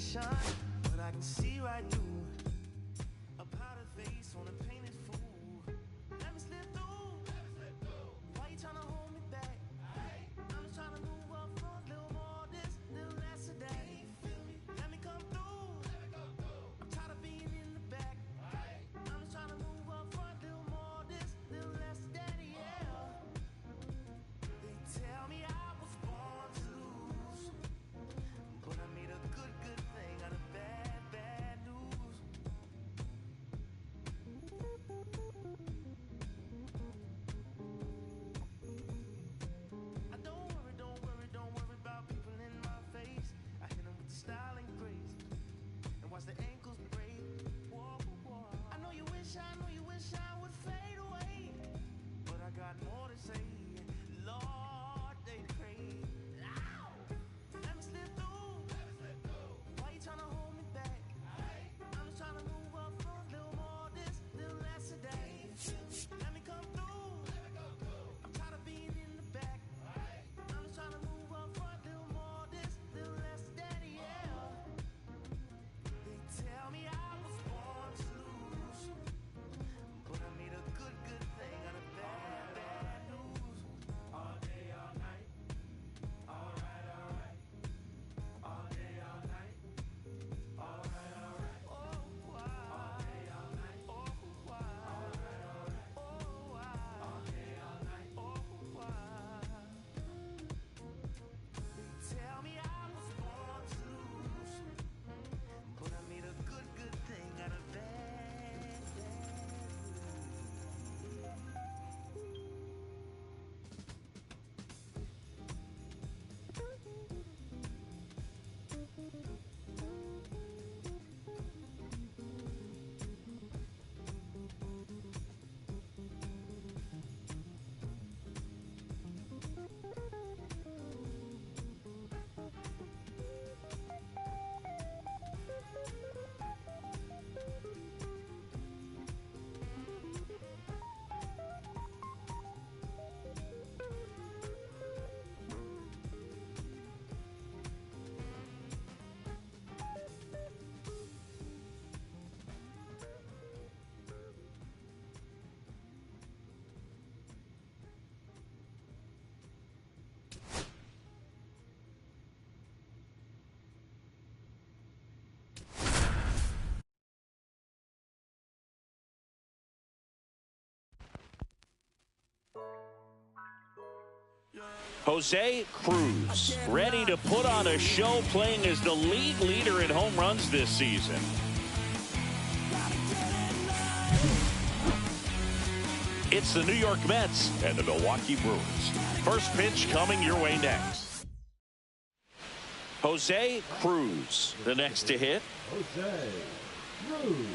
shine, but I can see right through a powdered face on a painted fool. Let me slip through. Why you tryna hold me back? I'm just tryna move up front, little more this, little less of that. Let me come through. I'm tired of being in the back. I'm just tryna move up front, little more this, little less of that, yeah. They tell me I was born to lose, but I made a good thing out of bad news. I don't worry about people in my face. I hit them with the style and grace, and watch the ankles break. Whoa, whoa. I know you wish I would fade away, but I got more to say. Lord, they crave. Ow! Let me slip through. Why you tryna hold me back? I'm just tryna move up front, little more this, little less of that. Let me come through. I'm tired of being in the back. I'm just tryna move up front, little more this, little less of that, yeah. They tell me I was born to lose, but I made a good thing out of bad news. All day, all night. Alright. All day, all night. Alright. Oh, why? All day, all night. Oh, why? Alright. Oh, why? All day, all night. Oh, why? They tell me I was born to lose, but I made a good thing out of bad Jose Cruz, ready to put on a show, playing as the league leader in home runs this season. It's the New York Mets and the Milwaukee Brewers. First pitch coming your way next. Jose Cruz, the next to hit. Jose Cruz.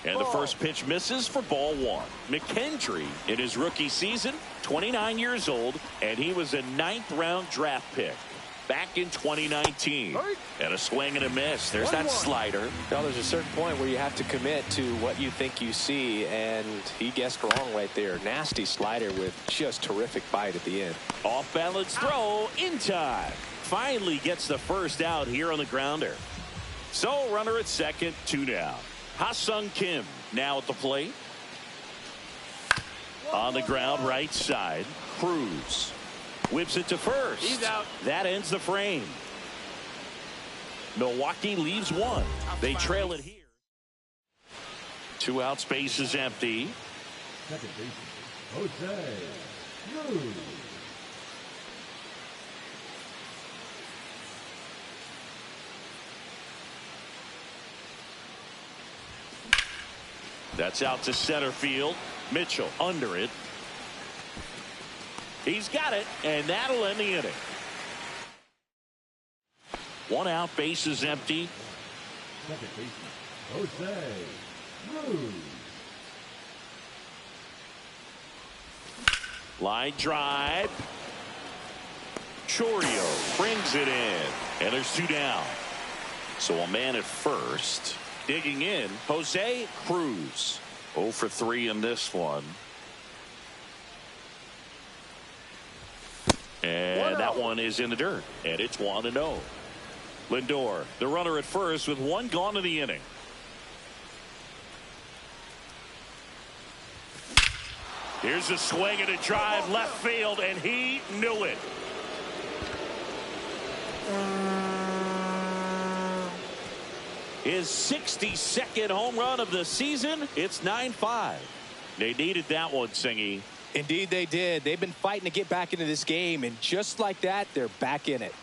And the first pitch misses for ball one. McKendry, in his rookie season, 29 years old, and he was a 9th-round draft pick back in 2019. And a swing and a miss. There's that slider. Well, there's a certain point where you have to commit to what you think you see, and he guessed wrong right there. Nasty slider with just terrific bite at the end. Off-balance throw in time. Finally gets the first out here on the grounder. So runner at second, 2 down. Ha-Sung Kim now at the plate. On the ground, right side. Cruz whips it to first. He's out. That ends the frame. Milwaukee leaves one. They trail it here. 2 out, space is empty. Second baseman, Jose Cruz. That's out to center field. Mitchell under it. He's got it, and that'll end the inning. 1 out, base is empty. Second baseman, Jose Cruz. Line drive. Chordio brings it in, and there's 2 down. So a man at first. Digging in, Jose Cruz. 0 for 3 in this one. And that one is in the dirt. And it's 1-0. Lindor, the runner at first with one gone in the inning. Here's a swing and a drive left field, and he knew it. His 62nd home run of the season. It's 9-5. They needed that one, Singy. Indeed they did. They've been fighting to get back into this game, and just like that, they're back in it.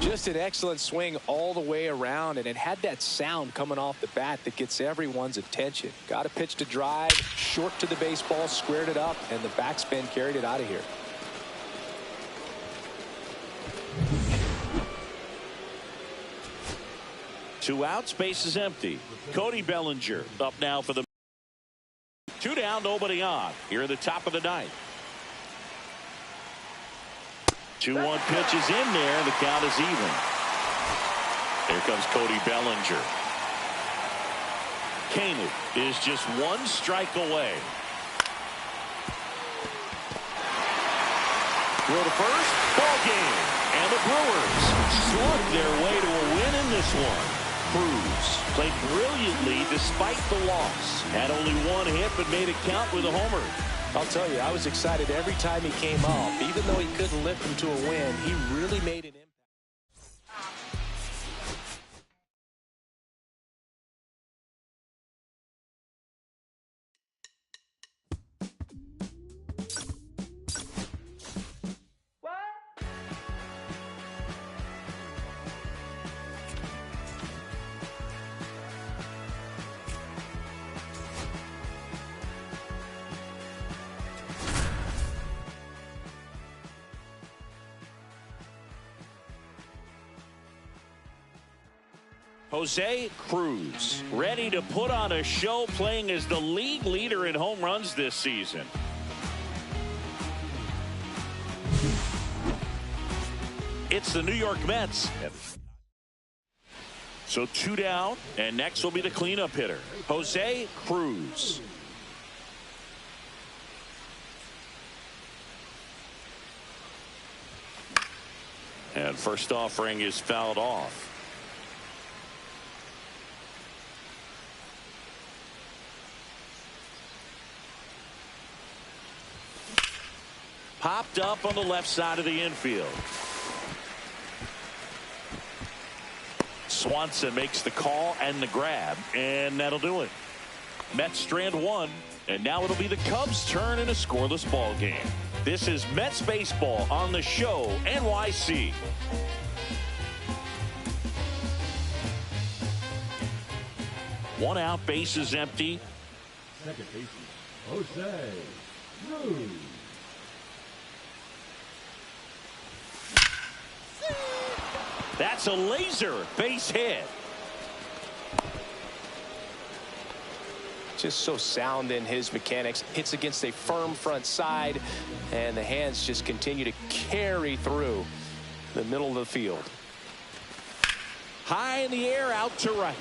Just an excellent swing all the way around, and it had that sound coming off the bat that gets everyone's attention. Got a pitch to drive, short to the baseball, squared it up, and the backspin carried it out of here. Two outs, base is empty. Cody Bellinger up now for the 2 down, nobody on. Here in the top of the ninth. 2-1 pitch is in there. The count is even. Here comes Cody Bellinger. Koenig is just 1 strike away. Throw to first, ball game. And the Brewers slug their way to a win in this one. Cruz played brilliantly despite the loss. Had only 1 hit but made it count with a homer. I'll tell you, I was excited every time he came up. Even though he couldn't lift them to a win, he really made an impact. Jose Cruz ready to put on a show, playing as the league leader in home runs this season. It's the New York Mets. So 2 down, and next will be the cleanup hitter, Jose Cruz. And first offering is fouled off. Popped up on the left side of the infield. Swanson makes the call and the grab, and that'll do it. Mets strand 1, and now it'll be the Cubs' turn in a scoreless ball game. This is Mets baseball on the show, NYC. One out, base is empty. Second baseman, Jose Cruz. That's a laser base hit. Just so sound in his mechanics. Hits against a firm front side, and the hands just continue to carry through the middle of the field. High in the air, out to right.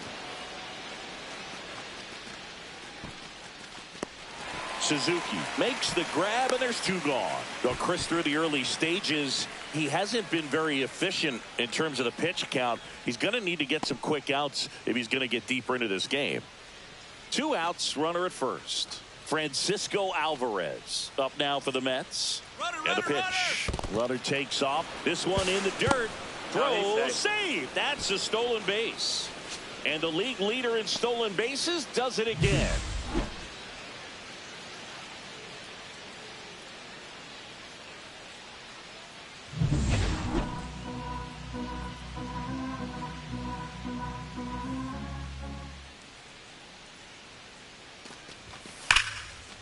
Suzuki makes the grab, and there's 2 gone. Though Chris, through the early stages, he hasn't been very efficient in terms of the pitch count. He's going to need to get some quick outs if he's going to get deeper into this game. 2 outs, runner at first. Francisco Alvarez up now for the Mets. And the pitch. Runner takes off. This one in the dirt. Throw, save. That's a stolen base. And the league leader in stolen bases does it again.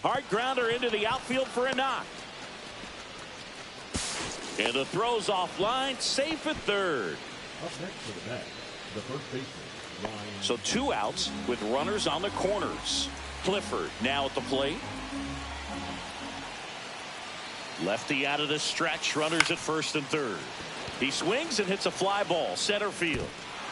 Hard grounder into the outfield for a knock. And the throw's offline, safe at third. Up next for the Mets, the first baseman, Ryan. So 2 outs with runners on the corners. Clifford now at the plate. Lefty out of the stretch. Runners at first and third. He swings and hits a fly ball center field.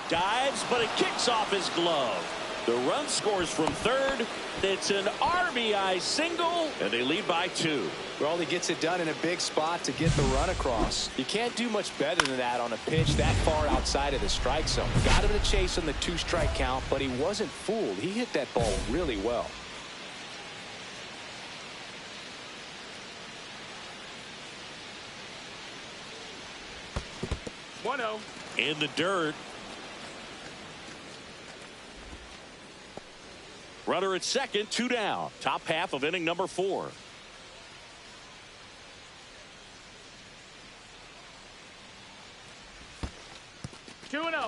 Dives, but it kicks off his glove. The run scores from third. It's an RBI single, and they lead by 2. Well, he gets it done in a big spot to get the run across. You can't do much better than that on a pitch that far outside of the strike zone. Got him to chase on the 2-strike count, but he wasn't fooled. He hit that ball really well. In the dirt. Runner at second, 2 down. Top half of inning number 4.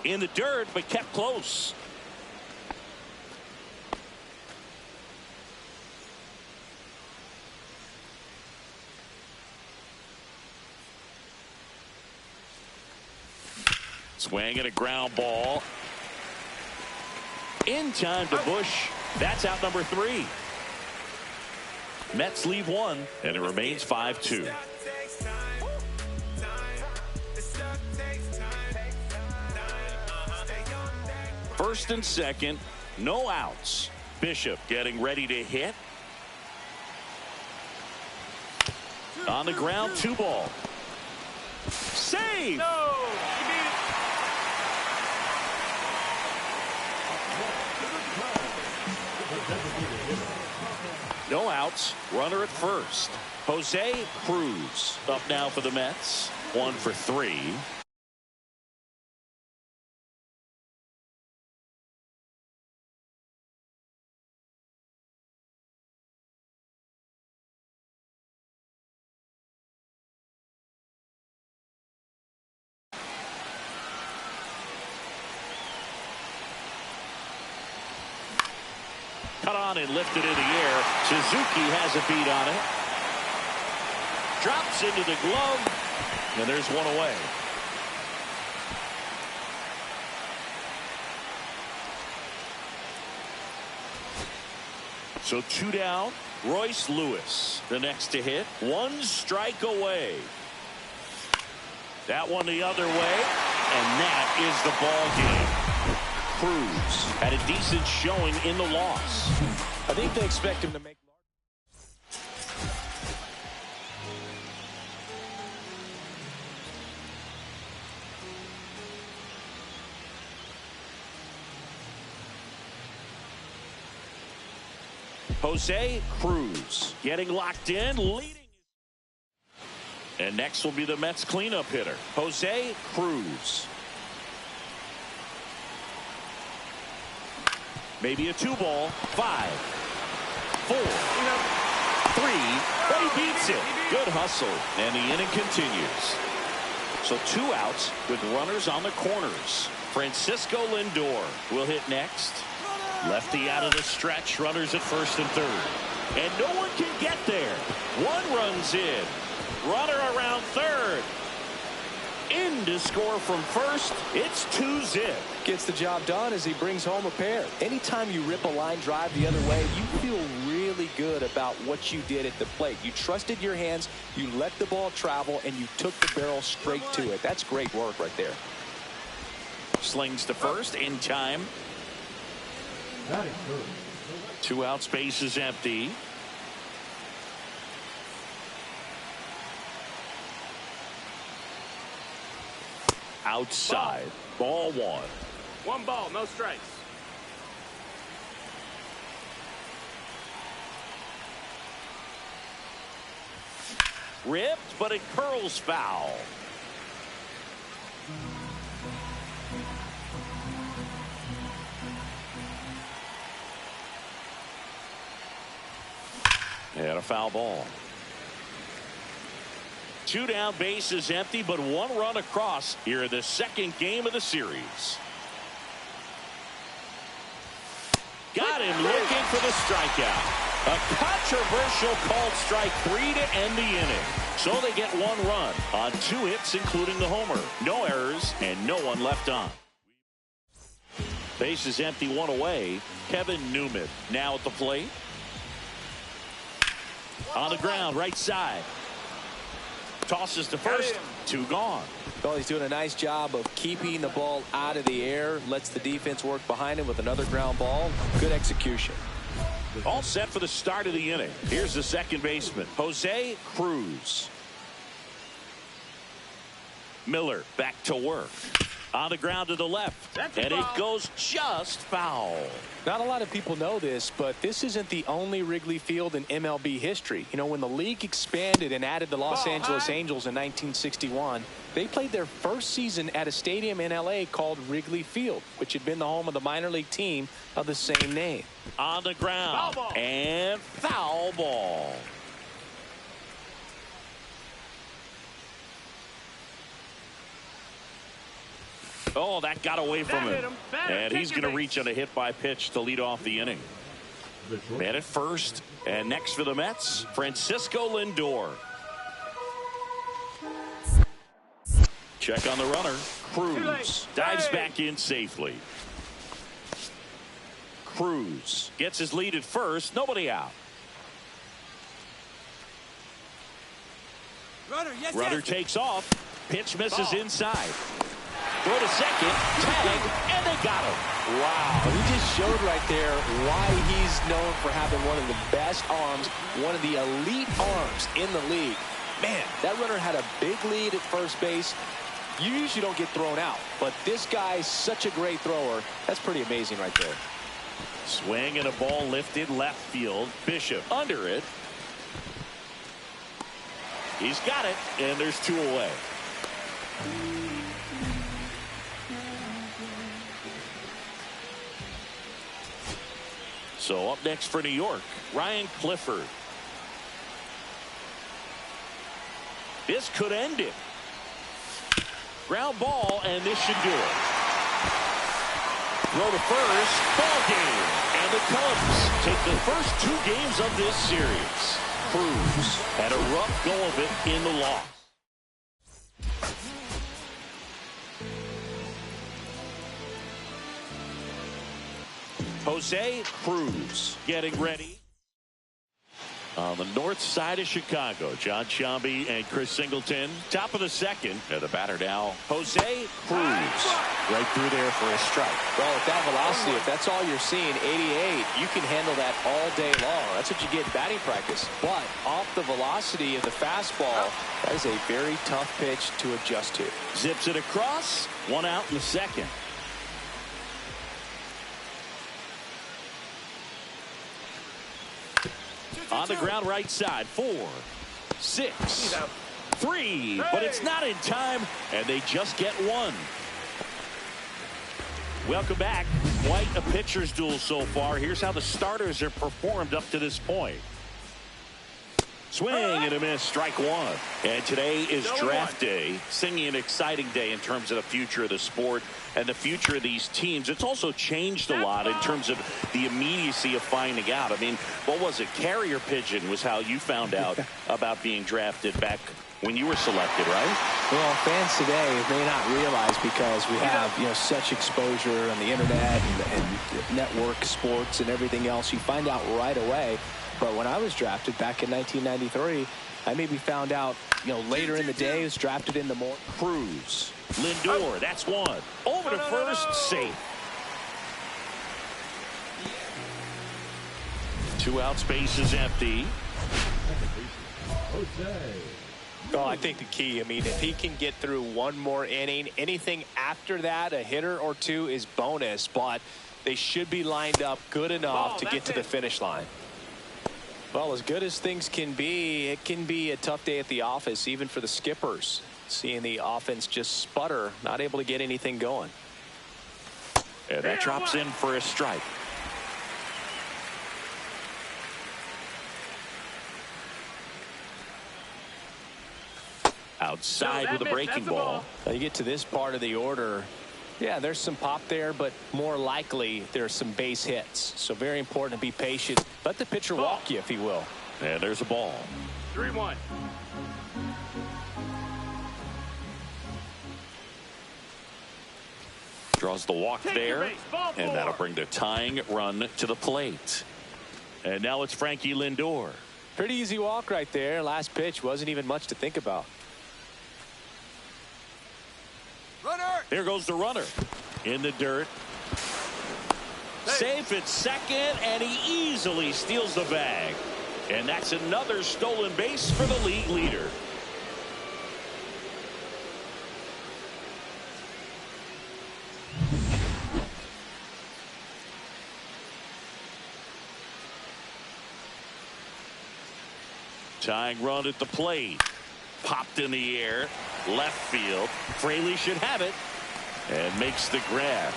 In the dirt, but kept close. Swing and a ground ball. In time to Bush. That's out number 3. Mets leave 1, and it remains 5-2. First and second, no outs. Bishop getting ready to hit. On the ground, 2 ball. Save! No! No outs. Runner at first. Jose Cruz up now for the Mets. 1 for 3. Cut on and lifted in the air. Suzuki has a beat on it. Drops into the glove. And there's 1 away. So 2 down. Royce Lewis, the next to hit. 1 strike away. That one the other way. And that is the ball game. Cruz had a decent showing in the loss. I think they expect him to make. Jose Cruz getting locked in, leading. And next will be the Mets cleanup hitter, Jose Cruz. Maybe a 2 ball. 5, 4, 3. But he beats it. Good hustle. And the inning continues. So 2 outs with runners on the corners. Francisco Lindor will hit next. Lefty out of the stretch. Runners at first and third. And no one can get there. 1 runs in. Runner around third. In to score from first. It's 2-zip. Gets the job done as he brings home a pair. Anytime you rip a line drive the other way, you feel really good about what you did at the plate. You trusted your hands, you let the ball travel, and you took the barrel straight to it. That's great work right there. Slings to first in time. That is good. 2 out, space is empty. Outside. Ball 1. 1 ball, no strikes. Ripped, but it curls foul. And a foul ball. 2 down, base is empty, but 1 run across here in the second game of the series. Got him looking for the strikeout. A controversial called strike 3 to end the inning. So they get 1 run on 2 hits, including the homer. No errors and no one left on. Base is empty, 1 away. Kevin Newman now at the plate. On the ground, right side. Tosses to first. 2 gone. Well, he's doing a nice job of keeping the ball out of the air. Lets the defense work behind him with another ground ball. Good execution. All set for the start of the inning. Here's the second baseman, Jose Cruz. Miller back to work. On the ground to the left. And it goes just foul. Not a lot of people know this, but this isn't the only Wrigley Field in MLB history. You know, when the league expanded and added the Los Angeles Angels in 1961, they played their first season at a stadium in L.A. called Wrigley Field, which had been the home of the minor league team of the same name. On the ground. And foul ball. Oh, that got away from him. And he's going to reach on a hit by pitch to lead off the inning. Man at first. And next for the Mets, Francisco Lindor. Check on the runner. Cruz dives back in safely. Cruz gets his lead at first. Nobody out. Runner takes off. Pitch misses inside. Throw to second, tag, and they got him. Wow, he just showed right there why he's known for having one of the best arms, one of the elite arms in the league. Man, that runner had a big lead at first base. You usually don't get thrown out, but this guy's such a great thrower. That's pretty amazing right there. Swing and a ball lifted left field. Bishop under it. He's got it, and there's 2 away. So up next for New York, Ryan Clifford. This could end it. Ground ball, and this should do it. Throw to first, ball game. And the Cubs take the first 2 games of this series. Cruz had a rough go of it in the loss. Jose Cruz getting ready. On the north side of Chicago, John Sciambi and Chris Singleton. Top of the second. And the batter now, Jose Cruz. Right through there for a strike. Well, at that velocity, if that's all you're seeing, 88, you can handle that all day long. That's what you get in batting practice. But off the velocity of the fastball, that is a very tough pitch to adjust to. Zips it across. 1 out in the second. On the ground right side. 4, 6, 3. But it's not in time, and they just get 1. Welcome back. Quite a pitcher's duel so far. Here's how the starters have performed up to this point. Swing and a miss. Strike 1. And today is draft day. Singing an exciting day in terms of the future of the sport and the future of these teams. It's also changed a lot in terms of the immediacy of finding out. I mean, what was it? Carrier pigeon was how you found out about being drafted back when you were selected, right? Well, fans today may not realize, because we have, you know, such exposure on the internet and network sports and everything else. You find out right away. But when I was drafted back in 1993, I maybe found out, you know, later in the day. Was drafted in the morning. Cruz, Lindor, that's 1. Over to first, safe. 2 out, space is empty. Well, I think the key, I mean, if he can get through 1 more inning, anything after that, a hitter or 2 is bonus. But they should be lined up good enough to get to the finish line. Well, as good as things can be, it can be a tough day at the office, even for the skippers. Seeing the offense just sputter, not able to get anything going. And that drops in for a strike. Outside with a breaking ball. Now you get to this part of the order. Yeah, there's some pop there, but more likely there's some base hits. So very important to be patient. Let the pitcher walk you, if he will. And there's a ball. 3-1. Draws the walk there. And that'll bring the tying run to the plate. And now it's Frankie Lindor. Pretty easy walk right there. Last pitch wasn't even much to think about. There goes the runner in the dirt. Safe at second, and he easily steals the bag. And that's another stolen base for the league leader. Tying run at the plate. Popped in the air. Left field. Fraley should have it. And makes the grab.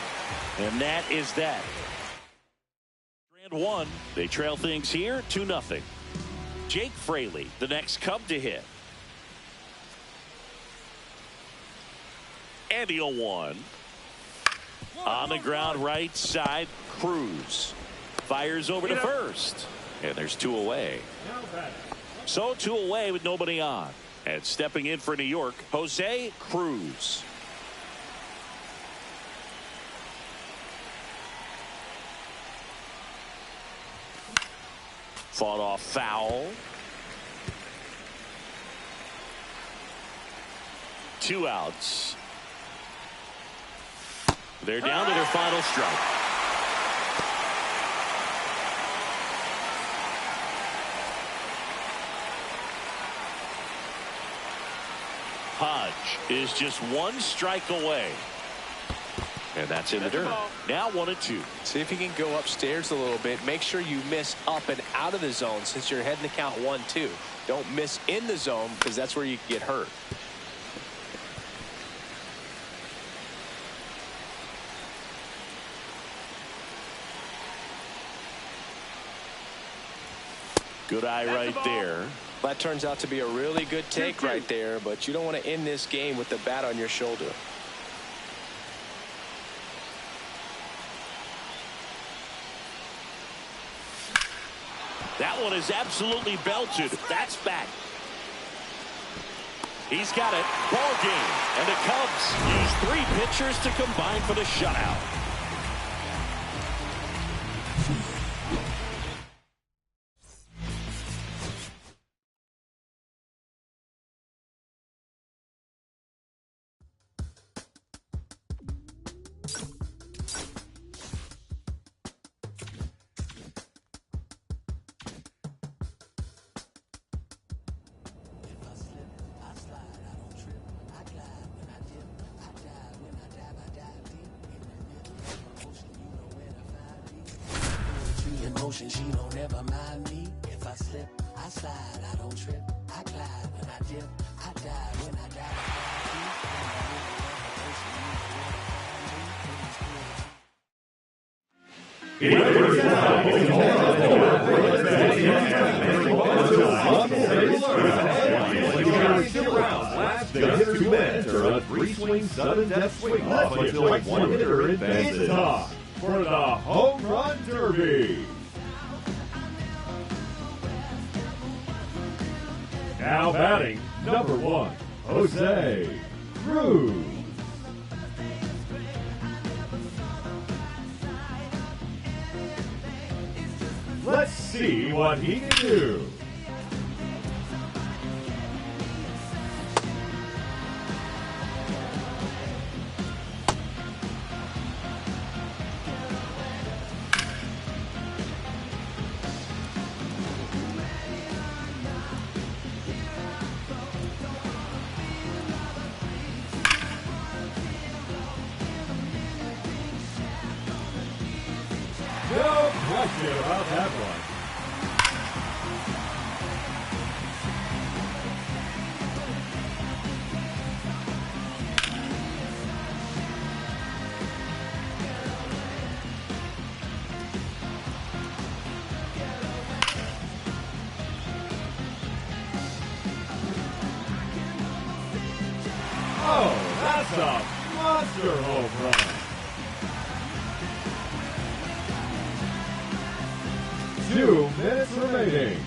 And that is that. Strand one. They trail things here 2-0. Jake Fraley, the next Cub to hit. And the 0-1. On the ground right side, Cruz. Fires over to first. And there's 2 away. So 2 away with nobody on. And stepping in for New York, Jose Cruz. Fought off foul. 2 outs. They're down to their final strike. Hodge is just 1 strike away. And that's in the dirt. Now 1-2. See if you can go upstairs a little bit. Make sure you miss up and out of the zone since you're heading to count 1-2. Don't miss in the zone because that's where you can get hurt. Good eye right there. That turns out to be a really good take right there, but you don't want to end this game with the bat on your shoulder. That one is absolutely belted. That's back. He's got it. Ball game. And the Cubs use 3 pitchers to combine for the shutout. She don't ever mind me. If I slip, I slide, I don't trip, I glide. When I dip, I dive. When I dive, The hitter 2 minutes or a 3-swing sudden death swing off until 1 hitter advances. Time for the Home Run Derby. Now batting, number 1, Jose Cruz. Let's see what he can do. No question about that one. Oh, that's a monster home run. 2 minutes remaining.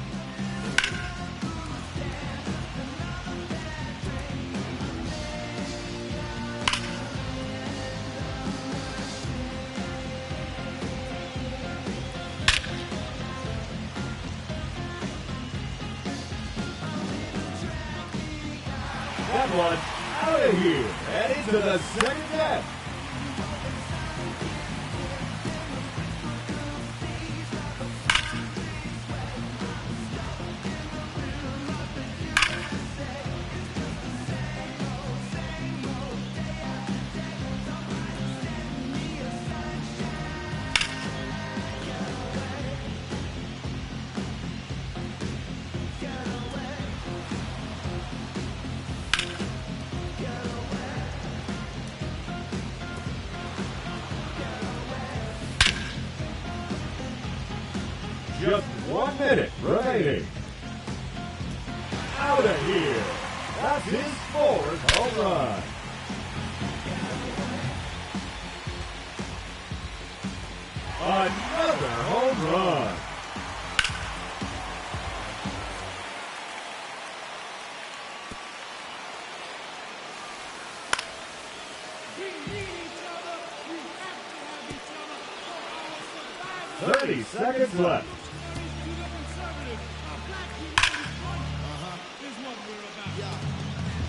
That one Out of here and into the second half. Just 1 minute remaining. Out of here. That's his fourth home run. Another home run. We need each other. We have to have each other for our survival. 30 seconds left.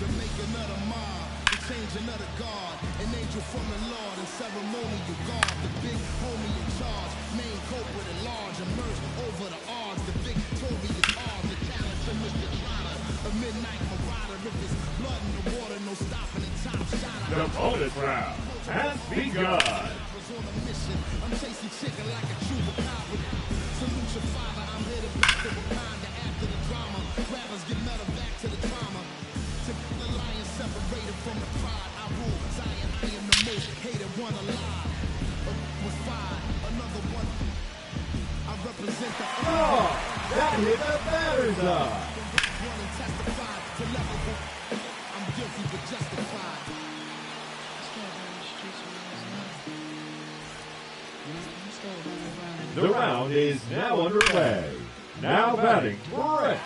To make another mob, to change another God, an angel from the Lord, and ceremonial God, the big homie in charge, main culprit at large, emerged over the odds, the victorious odds, the challenger, Mr. Trotter, a midnight marauder, if it's blood in the water, no stopping the top shot. The bonus round has begun. On a mission, I'm chasing chicken like a chupacabra. Salute your father, I'm headed back to Wakanda after the drama. Rappers get metal back to the trauma. To the lion separated from the pride. I rule Zion, I am the most hated one alive. Was fired, another one. I represent the Oh, that hit the batter's eye. one and testified to level. I'm guilty but justified. The round is now underway. Now batting, Brett.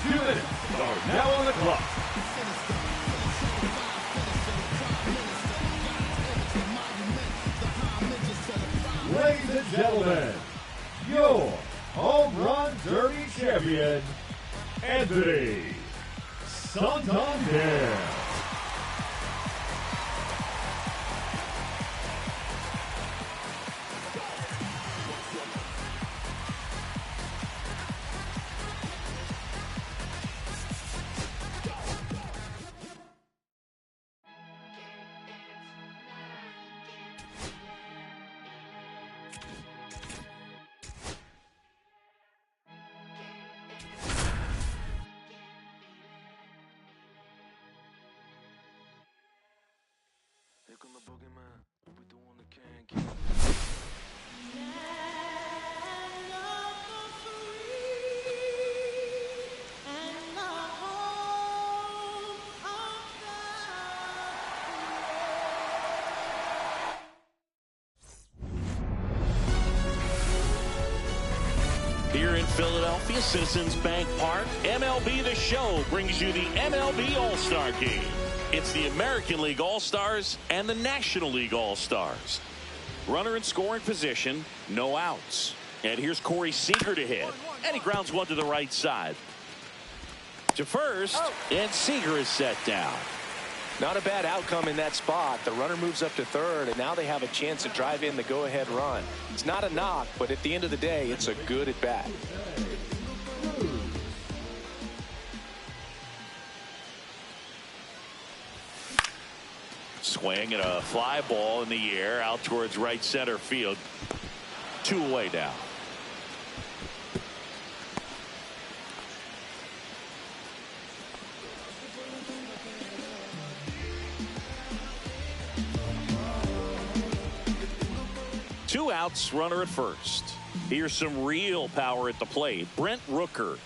Two minutes are now on the clock. Ladies and gentlemen, your home run derby champion, Anthony Santander. Here come the boogeyman. We doing the can. Here in Philadelphia, Citizens Bank Park, MLB The Show brings you the MLB All-Star Game. It's the American League All-Stars and the National League All-Stars. Runner in scoring position, no outs. And here's Corey Seager to hit. And he grounds one to the right side. To first, and Seager is set down. Not a bad outcome in that spot. The runner moves up to third, and now they have a chance to drive in the go-ahead run. It's not a knock, but at the end of the day, it's a good at-bat. Swing and a fly ball in the air out towards right center field. 2 away now. Two outs, runner at first. Here's some real power at the plate. Brent Rooker.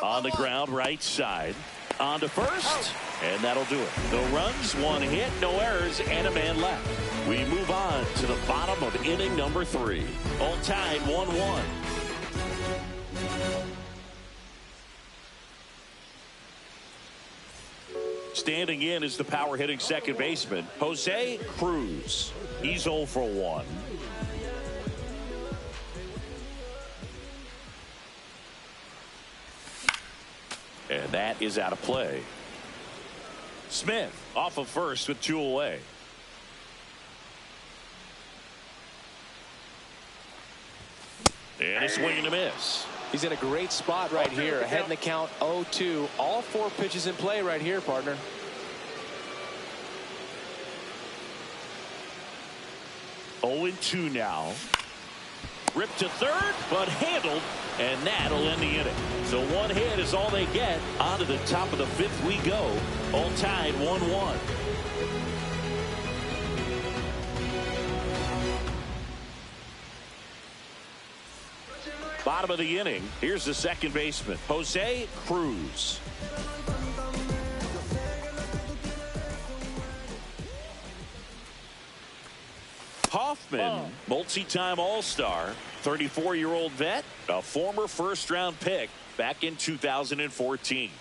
On the ground, right side. On to first, and that'll do it. No runs, 1 hit, no errors, and a man left. We move on to the bottom of inning number 3. All tied 1-1. Standing in is the power hitting second baseman, Jose Cruz. He's 0 for 1. And that is out of play. Smith off of first with 2 away. And a swing and a miss. He's in a great spot right here. Ahead in the count 0-2. All 4 pitches in play right here, partner. Oh, 2 now. Ripped to third, but handled, and that'll end the inning. So 1 hit is all they get. On to the top of the 5th we go. All tied 1-1. Bottom of the inning. Here's the second baseman, Jose Cruz. Hoffman, multi-time All-Star, 34-year-old vet, a former first-round pick back in 2014.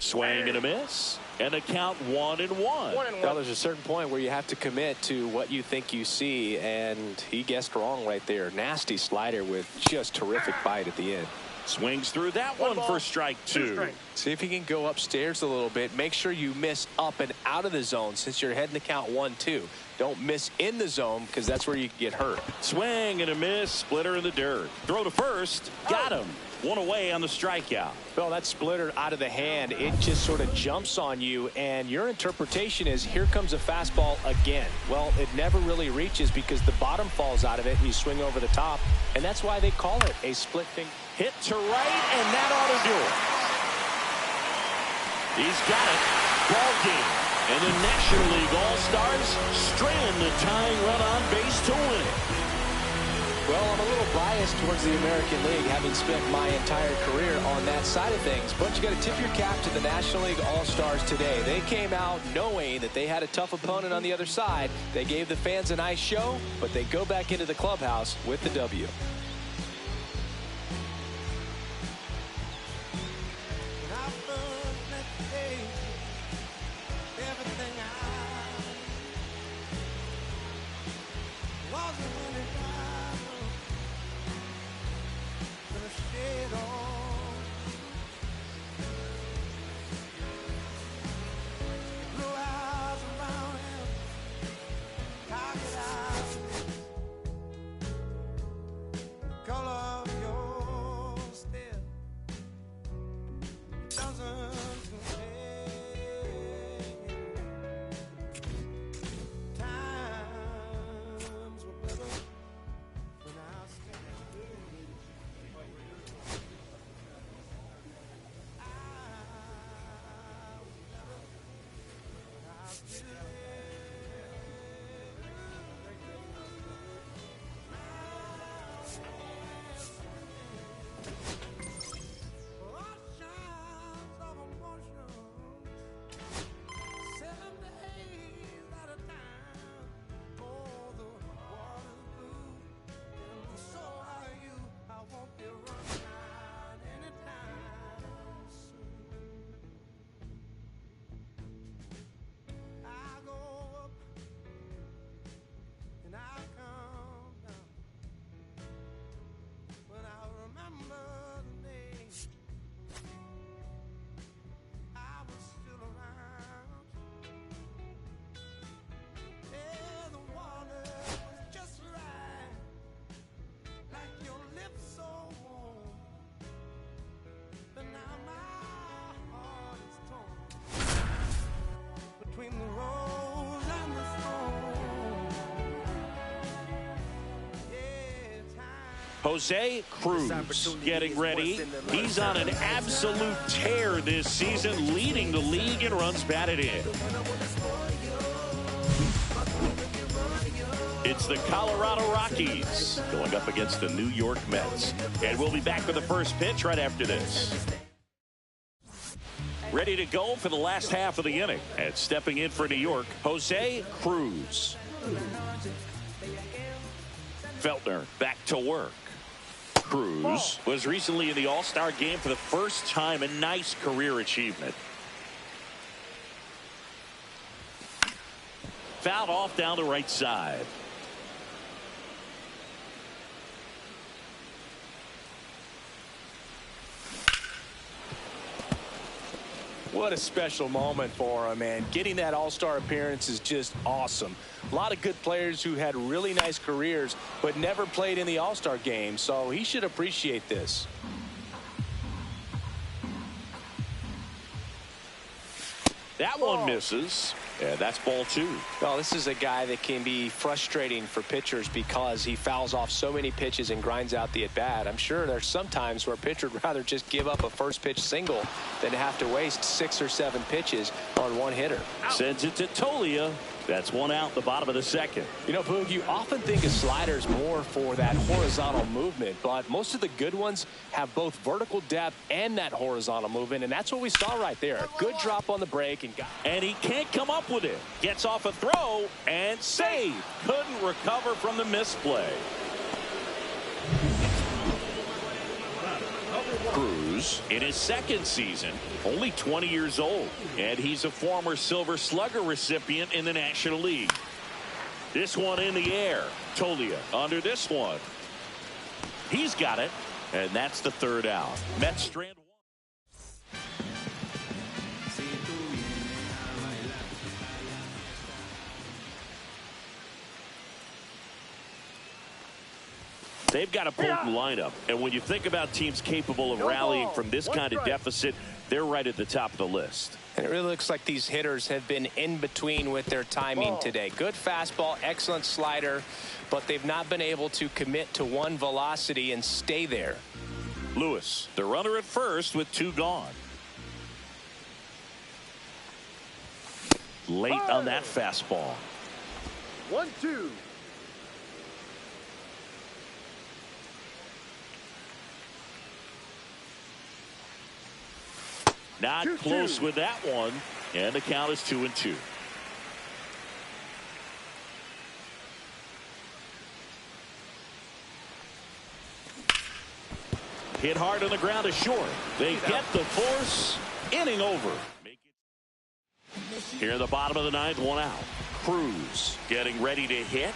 Swing and a miss, and a count 1-1. Well, there's a certain point where you have to commit to what you think you see, and he guessed wrong right there. Nasty slider with just terrific bite at the end. Swings through that one for strike 2. See if he can go upstairs a little bit. Make sure you miss up and out of the zone since you're heading to count 1-2. Don't miss in the zone because that's where you can get hurt. Swing and a miss, splitter in the dirt. Throw to first, got him. 1 away on the strikeout. Well, that splitter out of the hand, it just sort of jumps on you, and your interpretation is here comes a fastball again. Well, it never really reaches because the bottom falls out of it and you swing over the top, and that's why they call it a split finger. Hit to right, and that ought to do it. He's got it. Ball game. And the National League All-Stars strand the tying run on base to win it. Well, I'm a little biased towards the American League, having spent my entire career on that side of things. But you got to tip your cap to the National League All-Stars today. They came out knowing that they had a tough opponent on the other side. They gave the fans a nice show, but they go back into the clubhouse with the W. Jose Cruz getting ready. He's on an absolute tear this season, leading the league in runs batted in. It's the Colorado Rockies going up against the New York Mets. And we'll be back with the first pitch right after this. Ready to go for the last half of the inning. And stepping in for New York, Jose Cruz. Feltner back to work. Cruz was recently in the All-Star game for the first time, a nice career achievement. Fouled off down the right side. What a special moment for him, man. Getting that all-star appearance is just awesome. A lot of good players who had really nice careers but never played in the all-star game, so he should appreciate this. That one misses. Yeah, that's ball 2. Well, this is a guy that can be frustrating for pitchers because he fouls off so many pitches and grinds out the at-bat. I'm sure there's some times where a pitcher would rather just give up a first pitch single than have to waste 6 or 7 pitches on one hitter. Sends it to Tolia. That's one out, the bottom of the second. You know, Boog, you often think of sliders more for that horizontal movement, but most of the good ones have both vertical depth and that horizontal movement, and that's what we saw right there. A good drop on the break. And he can't come up with it. Gets off a throw and save. Couldn't recover from the misplay. Cruz in his second season, only 20 years old, and he's a former Silver Slugger recipient in the National League. This one in the air. Tolia under this one. He's got it, and that's the 3rd out. Mets strand 1. They've got a potent lineup, and when you think about teams capable of rallying from this kind of deficit, they're right at the top of the list. And it really looks like these hitters have been in between with their timing today. Good fastball, excellent slider, but they've not been able to commit to one velocity and stay there. Lewis, the runner at first with 2 gone. Late on that fastball. 1-2. Not close with that one, and the count is 2-2. Hit hard on the ground to short. They get the force. Inning over. Here in the bottom of the 9th, 1 out. Cruz getting ready to hit.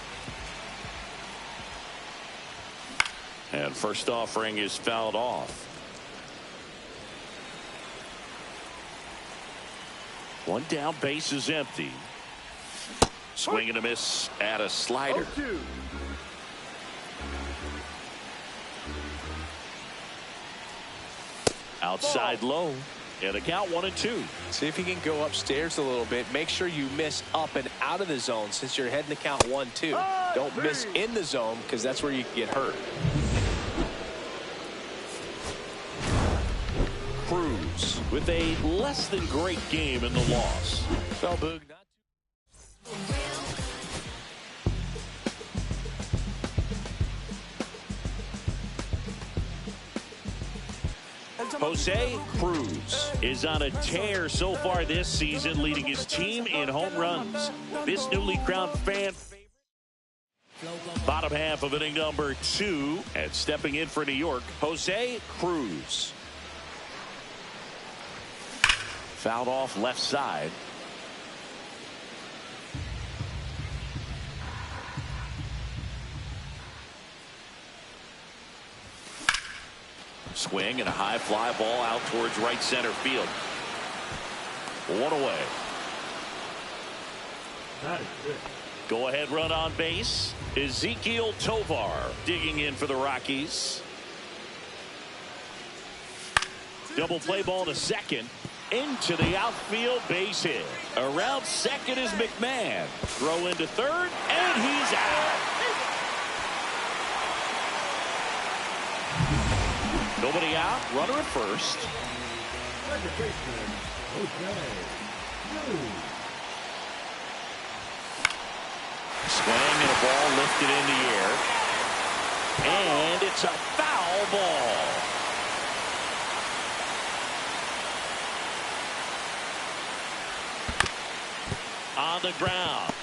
And first offering is fouled off. 1 down, base is empty. Swing and a miss at a slider. 0-2. Outside low. And a count 1-2. See if you can go upstairs a little bit. Make sure you miss up and out of the zone since you're heading to count 1-2. Don't miss in the zone because that's where you can get hurt. Cruz with a less than great game in the loss. Well, Boog, not Jose Cruz is on a tear so far this season, leading his team in home runs. This newly crowned fan favorite. Bottom half of inning number 2, and stepping in for New York, Jose Cruz. Fouled off left side. Swing and a high fly ball out towards right center field. 1 away. That is good. Go ahead run on base. Ezequiel Tovar digging in for the Rockies. Double play ball to second. Into the outfield, base hit. Around second is McMahon. Throw into third, and he's out. Nobody out. Runner at first. Second baseman, Jose Cruz. Swing and a ball lifted in the air. And it's a foul ball. On the ground.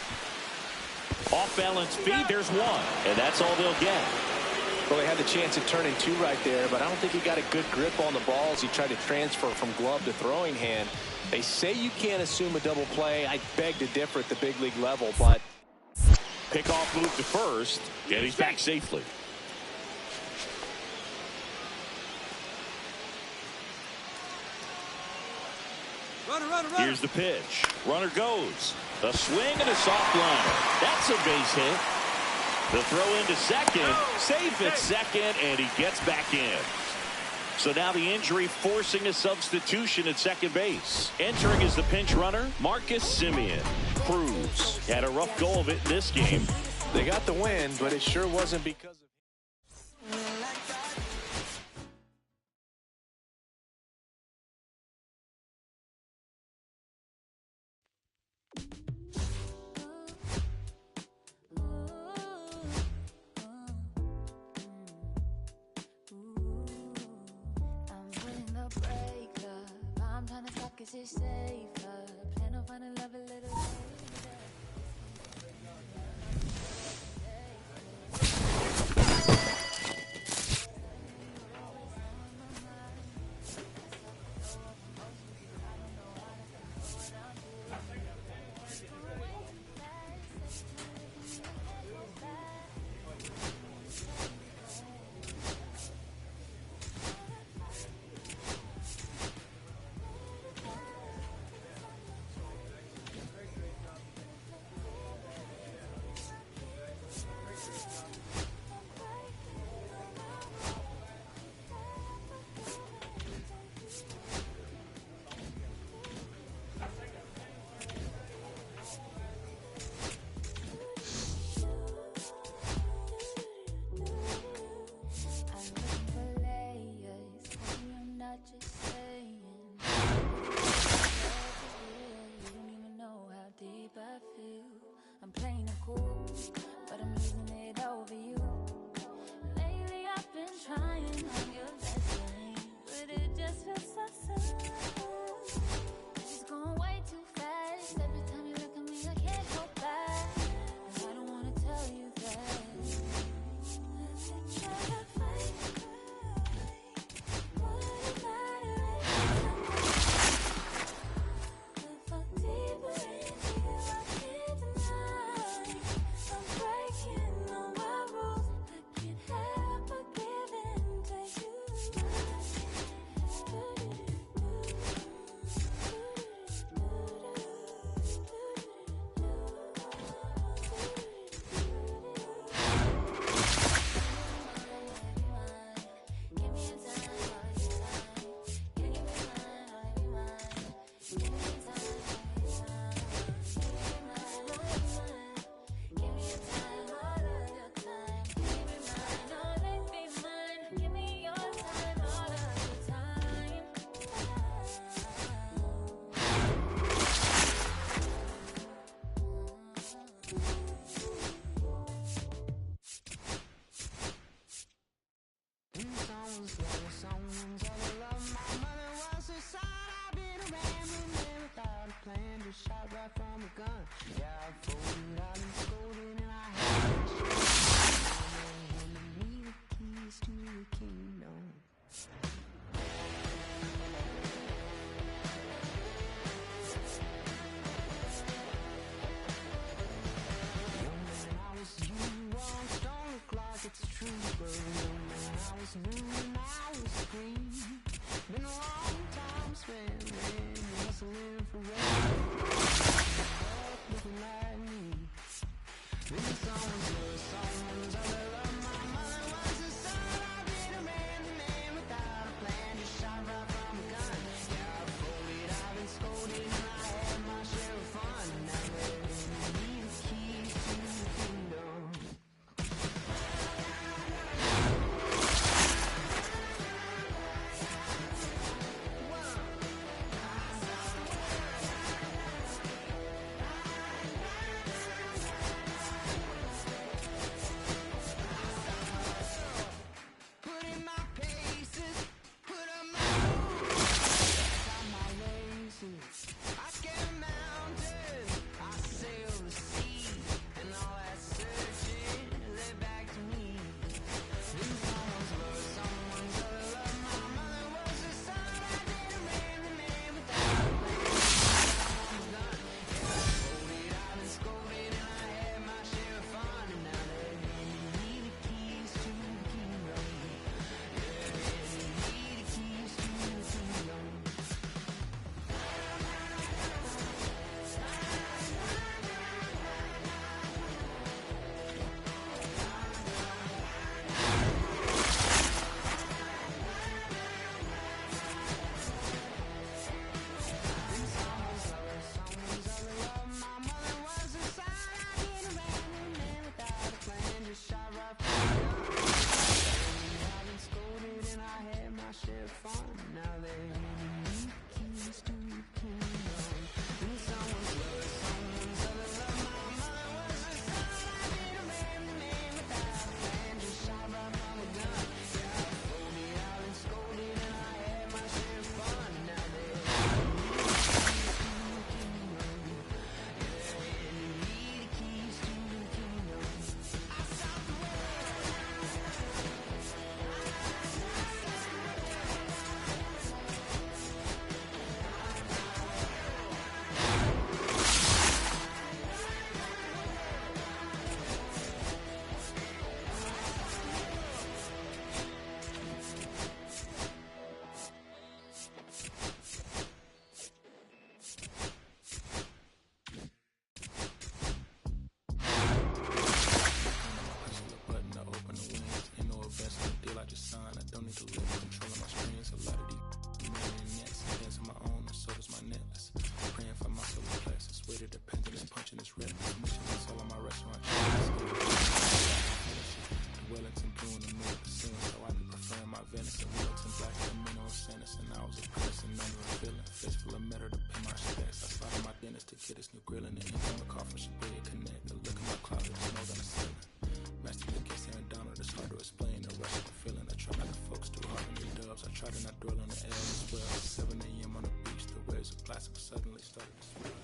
Off balance feed, there's 1. And that's all they'll get. Well, they had the chance at turning 2 right there, but I don't think he got a good grip on the ball as he tried to transfer from glove to throwing hand. They say you can't assume a double play. I beg to differ at the big league level, but Pickoff move to first, and he's back safely. Here's the pitch. Runner goes. A swing and a soft liner. That's a base hit. The throw into second. Safe at second, and he gets back in. So now the injury forcing a substitution at second base. Entering as the pinch runner, Marcus Semien. Cruz had a rough go of it in this game. They got the win, but it sure wasn't because of Dennis to get his new grilling in. I'm a car from Shibuya Connect. A look in my closet, the nose on the ceiling. Master the guess Aaron Donald, it's hard to explain the rush of the feeling. I try not to focus too hard on these dubs. I try to not dwell on the L as well. 7 a.m. on the beach, the waves of plastic suddenly started to swell.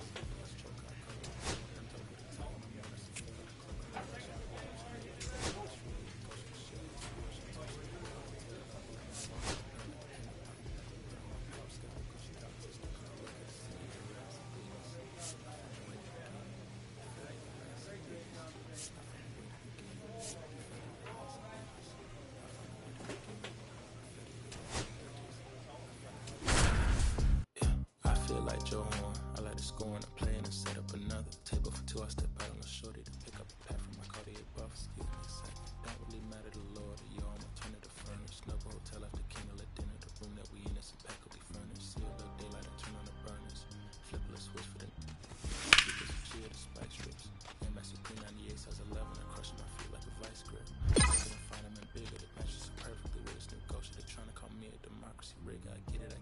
I like to score and play and set up another table for two. I step out on the shorty to pick up a pack from my Cartier buff. Excuse me a second. Don't really matter to the Lord or you. I'm alternative furnished. Snubble hotel after candle at dinner. The room that we in is impeccably furnished. See a little daylight and turn on the burners. Flip a little switch for the chill the spike strips. MSC P98 size 11 and crushing my feet like a vice grip. I couldn't find them in bigger. They match so perfectly with this new ghost. They trying to call me a democracy rig. I get it.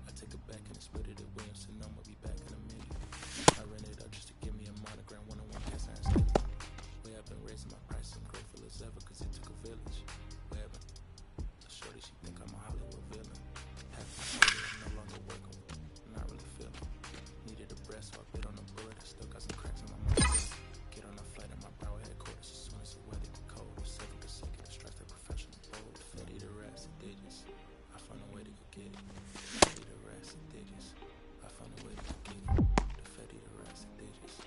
I take it back and split it at Williamson. I'm gonna be back in a minute. I rented out just to give me a monogram, one-on-one cast iron statement. Way I've been raising my price, I'm grateful as ever, cause it took a village. Way I've been, the shorty, she think I'm a Hollywood villain. Half my shorty, I'm no longer working, I'm not really feeling. Needed a breast, so I bit on a bullet, I still got some cracks in my mind. Get on a flight at my brow headquarters as soon as the weather get cold. Second to second, the strikes that professional bold. Fetty the rats and digits, I found a way to go get it. I found a way to go get it. The fatty, the rats and digits.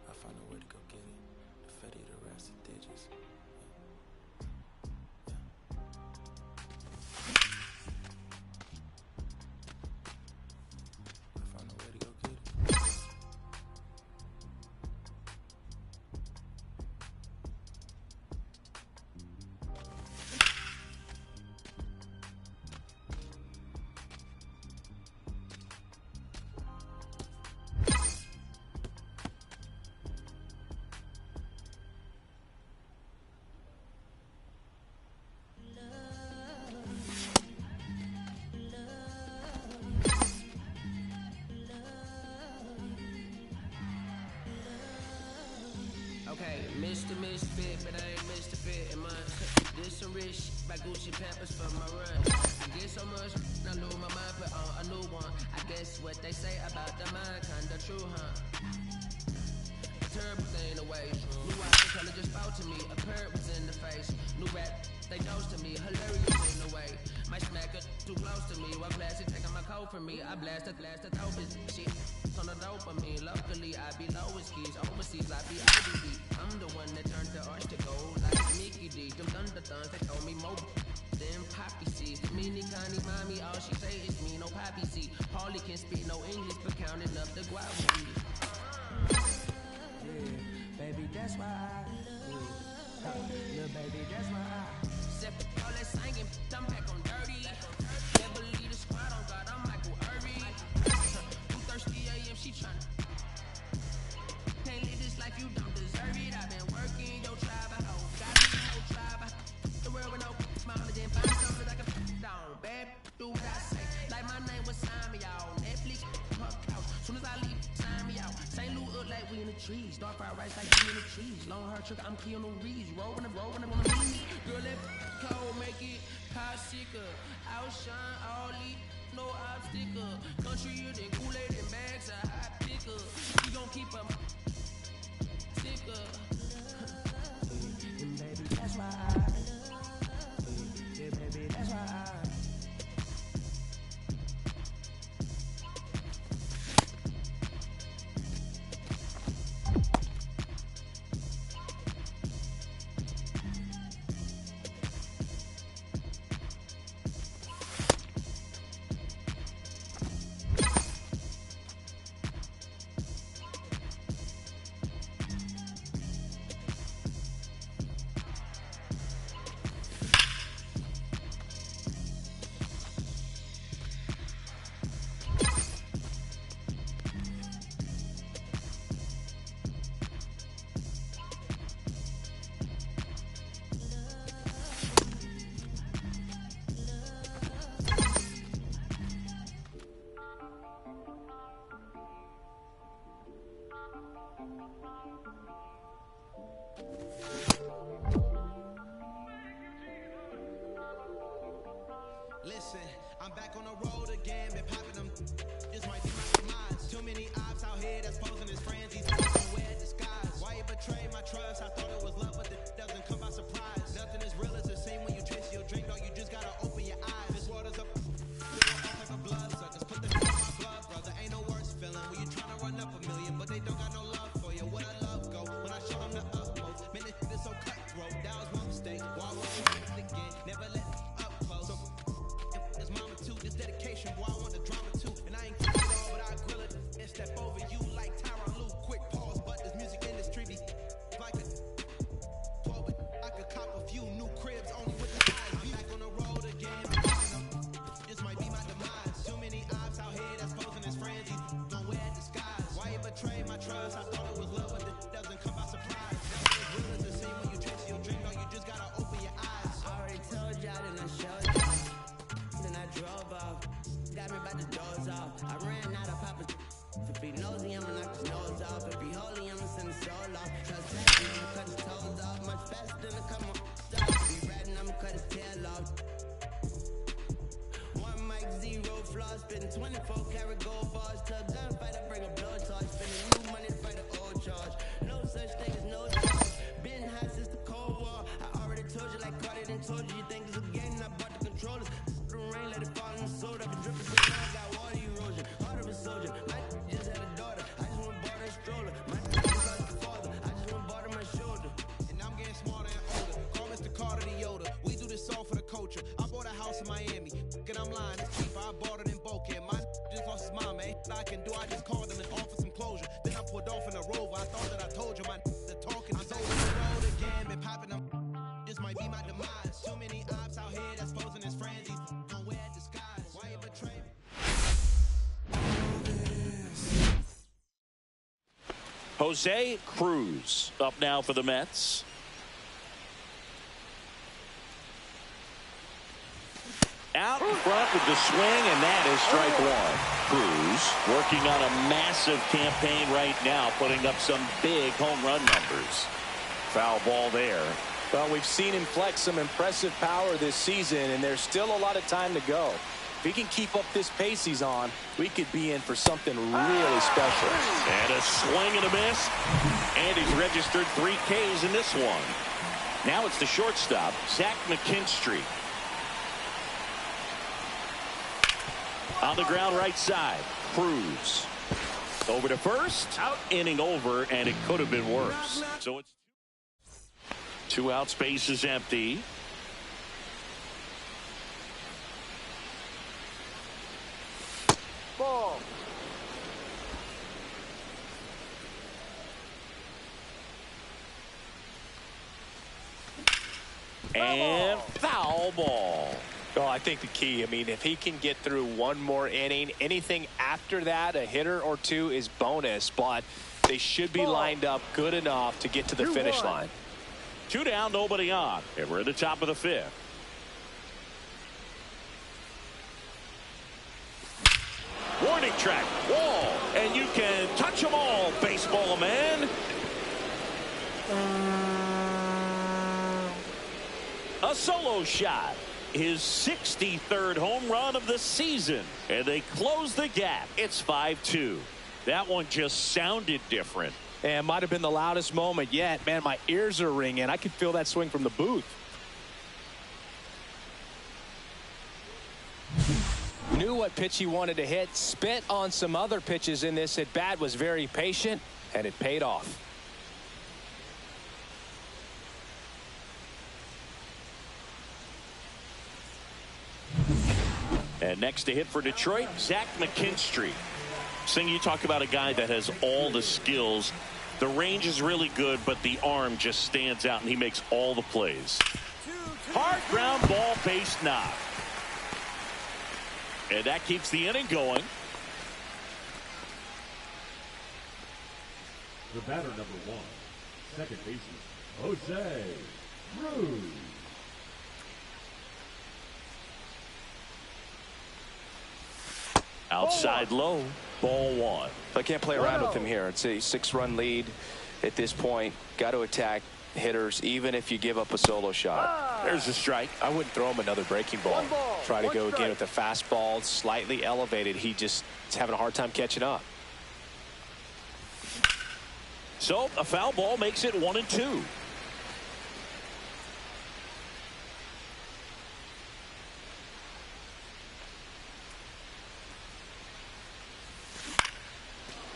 I found a way to go get it. The fatty, the rats and digits. I found a way to go get it. Okay, Mr. Misfit, but I ain't Mr. Fit in mine. This some rich shit by Gucci Pampers for my run. I get so much, I lose my mind, put on a new one. I guess what they say about the mind, kinda true, huh? A terrible thing away. New watch, the color just spoke to me. A bird was in the face. New rap, they dose to me. Hilarious in the way. My smacker too close to me. One blast, it taking my coat from me. I blasted, dope is shit. On the dopamine, locally I be lowest keys. Overseas I be IDB. I'm the one that turned the arch to gold like Mickey D. Them thunder thuns, they told me more than poppy seeds. Mini Connie, mommy, all she say is me, no poppy seed. Paulie can speak no English, but counting up the guava seed. Yeah, baby, that's why I little baby, that's why I step all that singing, I'm back on dirty. Can't believe the squad on God, I'm Michael Irving. 2:30 a.m. she tryna. Can't live this life, you don't deserve it. I've been working your tribe, I hope. Got me no tribe. The world with no mama, then find something I can down. Bad, do what I say. Like my name was sign me out. Netflix, her couch. Soon as I leave, sign me out. St. Louis look like we in the trees. Dark fried rice like we in the trees. Long hair trick, I'm Keanu Reeves. Rolling, they wanna meet me. Girl, that cold, make it hot sicker. Outshine all these. No obstacle. Country then Kool-Aid and bags a hot picker. We gon' keep them sicker. And baby, that's why yeah, baby, that's why I'm back on the road again, been popping them. This might be my demise. Too many ops out here that's posing as friends. These don't wear disguise. Why you betray my trust? I thought it was love, but it doesn't come by surprise. Nothing is real as the same when you chase your drink, though. You just gotta open your eyes. This water's up. All type of blood suckers. Put the in my blood, brother. Ain't no worse feeling when you tryna run up a million, but they don't got no love for you. Where I love go when I show them the utmost. Man, this is so cutthroat. That was my mistake. Why would you do it again? Never let it up close. So, this mama too, this dedication, boy, I want the drama too. And I ain't keep it all, but I grill it and step over you like Tyron Lue. Quick pause, but this music industry be like a 12. I could cop a few new cribs only with the eyes. I'm back on the road again. This might be my demise. Too many ops out here that's posing as friends. These don't wear disguise. Why you betray my trust? I thought it was love, but it doesn't come by surprise. Nothing is real as the same when you chase your drink, though. You just gotta open your eyes. I already told y'all, then I showed y'all. Then I drove off. Got me by the doors off. I ran out of poppers. If he nosy, I'ma knock his nose off. If he holy, I'ma send his soul off. Trust me, I'ma cut his toes off. Much faster than a couple stuff. If he ratting, I'ma cut his tail off. One mic, zero flaws. Spitting 24 karat gold bars. To a gunfight, I bring a blowtorch. Spending new money to fight an old charge. No such thing as no charge. Been hot since the Cold War. I already told you like Cardi done told you. You think it's a game, I bought the controllers. The rain, let it fall in the soda. Been dripping so long, got water erosion. Heart of a soldier. My just had a daughter. I just went bought her a stroller. My just lost the father. I just went bought her my shoulder. And I'm getting smarter and older. Call Mr. Carter the Yoda. We do this all for the culture. I bought a house in Miami. And I'm lying, it's cheaper. I bought it in Boca. My just lost his mom, man. I can do, I just called him and offered some closure. Then I pulled off in a Rover. I thought that I told you my the talking. I'm over the road again, been popping them. This might be my demise. Too many ops out here that's posing as friends. These don't wear disguise. Why you betray me? Jose Cruz up now for the Mets. Out in front with the swing, and that is strike one. Cruz working on a massive campaign right now, putting up some big home run numbers. Foul ball there. Well, we've seen him flex some impressive power this season, and there's still a lot of time to go. If he can keep up this pace he's on, we could be in for something really special. And a swing and a miss. And he's registered 3 Ks in this one. Now it's the shortstop, Zach McKinstry. On the ground right side, Cruz. Over to first. Out, inning over, and it could have been worse. So it's 2 outs, base is empty. Ball. And foul ball. Oh, I think the key, I mean, if he can get through one more inning, anything after that, a hitter or two is bonus, but they should be lined up good enough to get to the finish line. 2 down, nobody on. And we're at the top of the 5th. Warning track, wall, and you can touch them all, baseball man. A solo shot. His 63rd home run of the season. And they close the gap. It's 5-2. That one just sounded different. And might have been the loudest moment yet. Man, my ears are ringing. I could feel that swing from the booth. Knew what pitch he wanted to hit. Spit on some other pitches in this at bat. Was very patient, and it paid off. And next to hit for Detroit, Zach McKinstry. Sing, you talk about a guy that has all the skills. The range is really good, but the arm just stands out, and he makes all the plays. Hard ground ball, base knock. And that keeps the inning going. The batter number 1, second baseman, Jose Cruz. Outside low, ball 1. I can't play around with him here. It's a 6-run lead at this point. Got to attack. hitters, even if you give up a solo shot. There's a strike. I wouldn't throw him another breaking ball. Try to go again with the fastball, slightly elevated. He just is having a hard time catching up. So a foul ball makes it 1-2.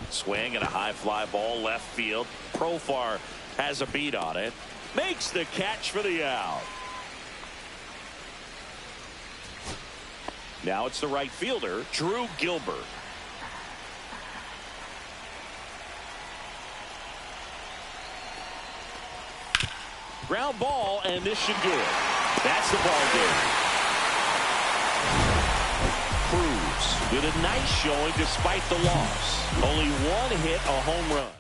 Swing and a high fly ball left field. Profar has a beat on it. Makes the catch for the out. Now it's the right fielder, Drew Gilbert. Ground ball, and this should do it. That's the ball game. Cruz with a nice showing despite the loss. Only one hit, a home run.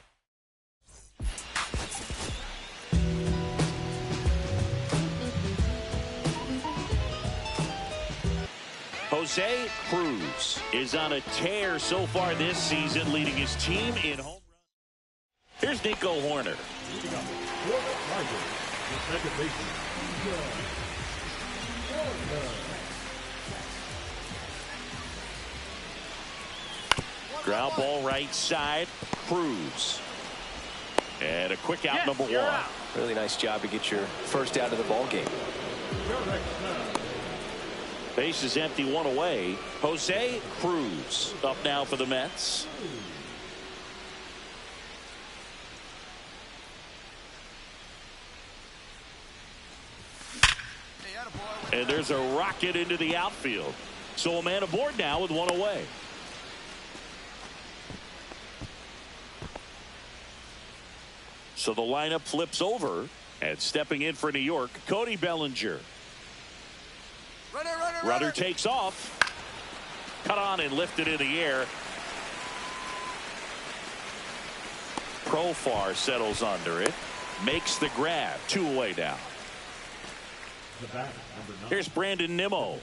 Jose Cruz is on a tear so far this season, leading his team in home runs. Here's Nico Horner. Ground ball right side. Cruz. And a quick out, number one. Really nice job to get your first out of the ball game. Base is empty, one away. Jose Cruz up now for the Mets. And there's a rocket into the outfield. So a man aboard now with one away. So the lineup flips over, and stepping in for New York, Cody Bellinger. Runner takes off. Cut on and lifted in the air. Profar settles under it. Makes the grab. 2 away now. Here's Brandon Nimmo.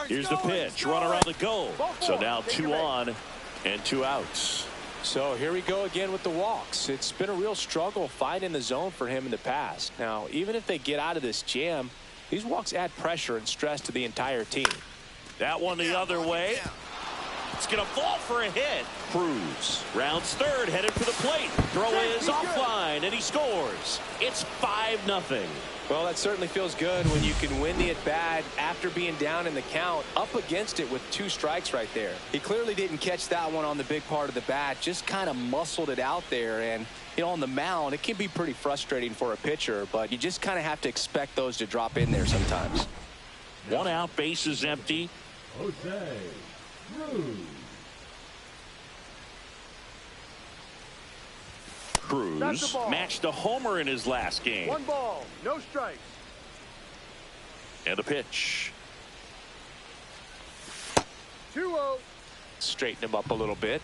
Here's the pitch. Runner on the go. So now 2 on and 2 outs. So here we go again with the walks. It's been a real struggle finding the zone for him in the past. Now, even if they get out of this jam, these walks add pressure and stress to the entire team. That one the other way. It's going to fall for a hit. Cruz rounds third, headed for the plate. Throw is offline, and he scores. It's 5-0. Well, that certainly feels good when you can win the at-bat after being down in the count, up against it with 2 strikes right there. He clearly didn't catch that one on the big part of the bat, just kind of muscled it out there. And, you know, on the mound, it can be pretty frustrating for a pitcher, but you just kind of have to expect those to drop in there sometimes. 1 out, base is empty. Jose Cruz. Cruz matched a homer in his last game. 1 ball, no strikes. And the pitch. 2-0. Straighten him up a little bit.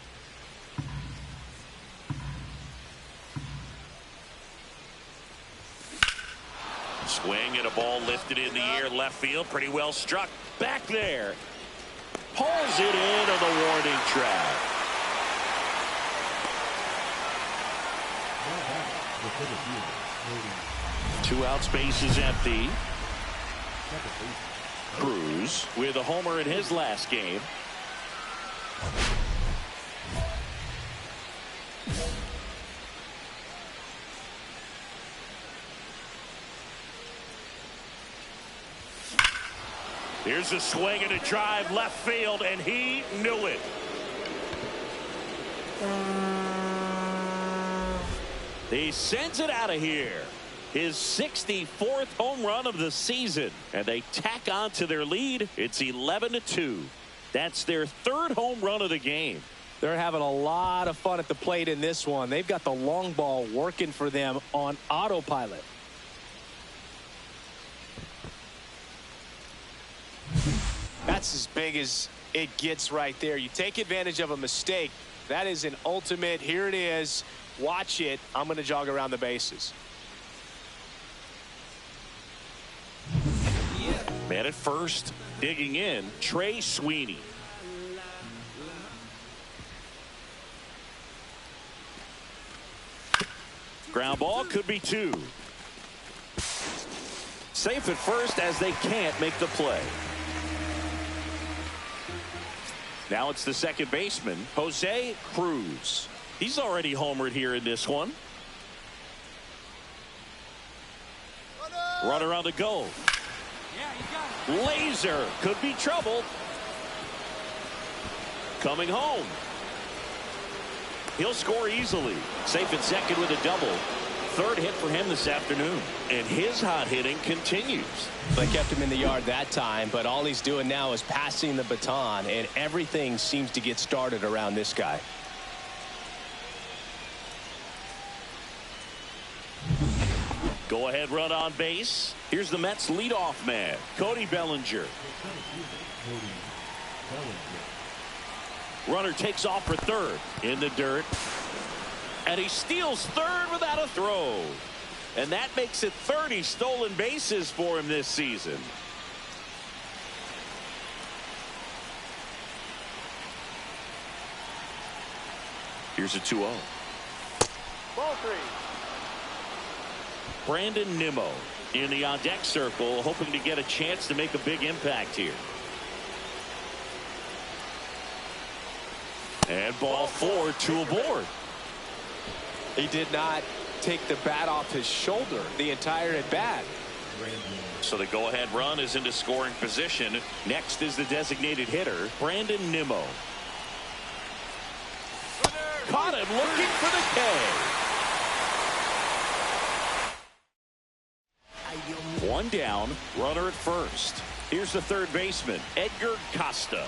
Swing and a ball lifted in the air, left field, pretty well struck. Back there. Pulls it in on the warning track. Two outs, base is empty. Cruz with a homer in his last game. Here's a swing and a drive left field, and he knew it. He sends it out of here. His 64th home run of the season, and they tack on to their lead. It's 11-2. That's their 3rd home run of the game. They're having a lot of fun at the plate in this one. They've got the long ball working for them on autopilot. That's as big as it gets right there. You take advantage of a mistake. That is an ultimate. Here it is. Watch it. I'm going to jog around the bases. Man at first, digging in, Trey Sweeney. Ground ball could be 2. Safe at first as they can't make the play. Now it's the second baseman, Jose Cruz. He's already homered here in this one. Runner on the go. Laser could be trouble. Coming home. He'll score easily. Safe at second with a double. Third hit for him this afternoon. And his hot hitting continues. They kept him in the yard that time, but all he's doing now is passing the baton, and everything seems to get started around this guy. Go ahead run on base. Here's the Mets leadoff man, Cody Bellinger. Runner takes off for third in the dirt. And he steals third without a throw. And that makes it 30 stolen bases for him this season. Here's a 2-0. Ball 3. Brandon Nimmo in the on-deck circle, hoping to get a chance to make a big impact here. And ball 4, 2 aboard. He did not take the bat off his shoulder the entire at bat. So the go-ahead run is into scoring position. Next is the designated hitter, Brandon Nimmo. Caught him looking for the K. One down, runner at first. Here's the third baseman, Edgar Costa.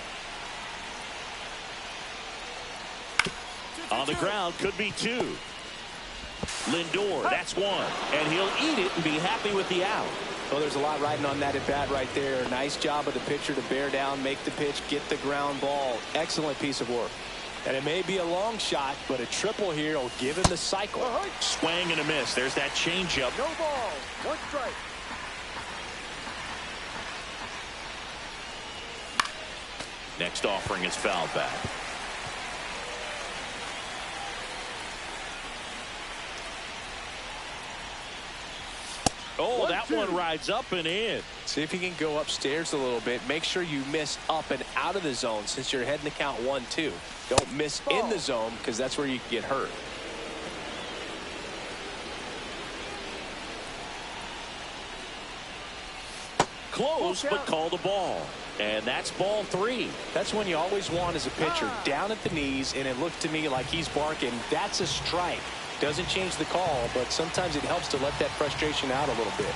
On the ground, could be 2. Lindor, that's 1. And he'll eat it and be happy with the out. Well, there's a lot riding on that at bat right there. Nice job of the pitcher to bear down, make the pitch, get the ground ball. Excellent piece of work. And it may be a long shot, but a triple here will give him the cycle. Swing and a miss. There's that changeup. No ball. 1 strike. Next offering is fouled back. Oh, that one rides up and in. See if you can go upstairs a little bit. Make sure you miss up and out of the zone since you're heading to count 1-2. Don't miss in the zone because that's where you can get hurt. Close, but called a ball. And that's ball 3. That's when you always want as a pitcher down at the knees, and it looked to me like he's barking. That's a strike. Doesn't change the call, but sometimes it helps to let that frustration out a little bit.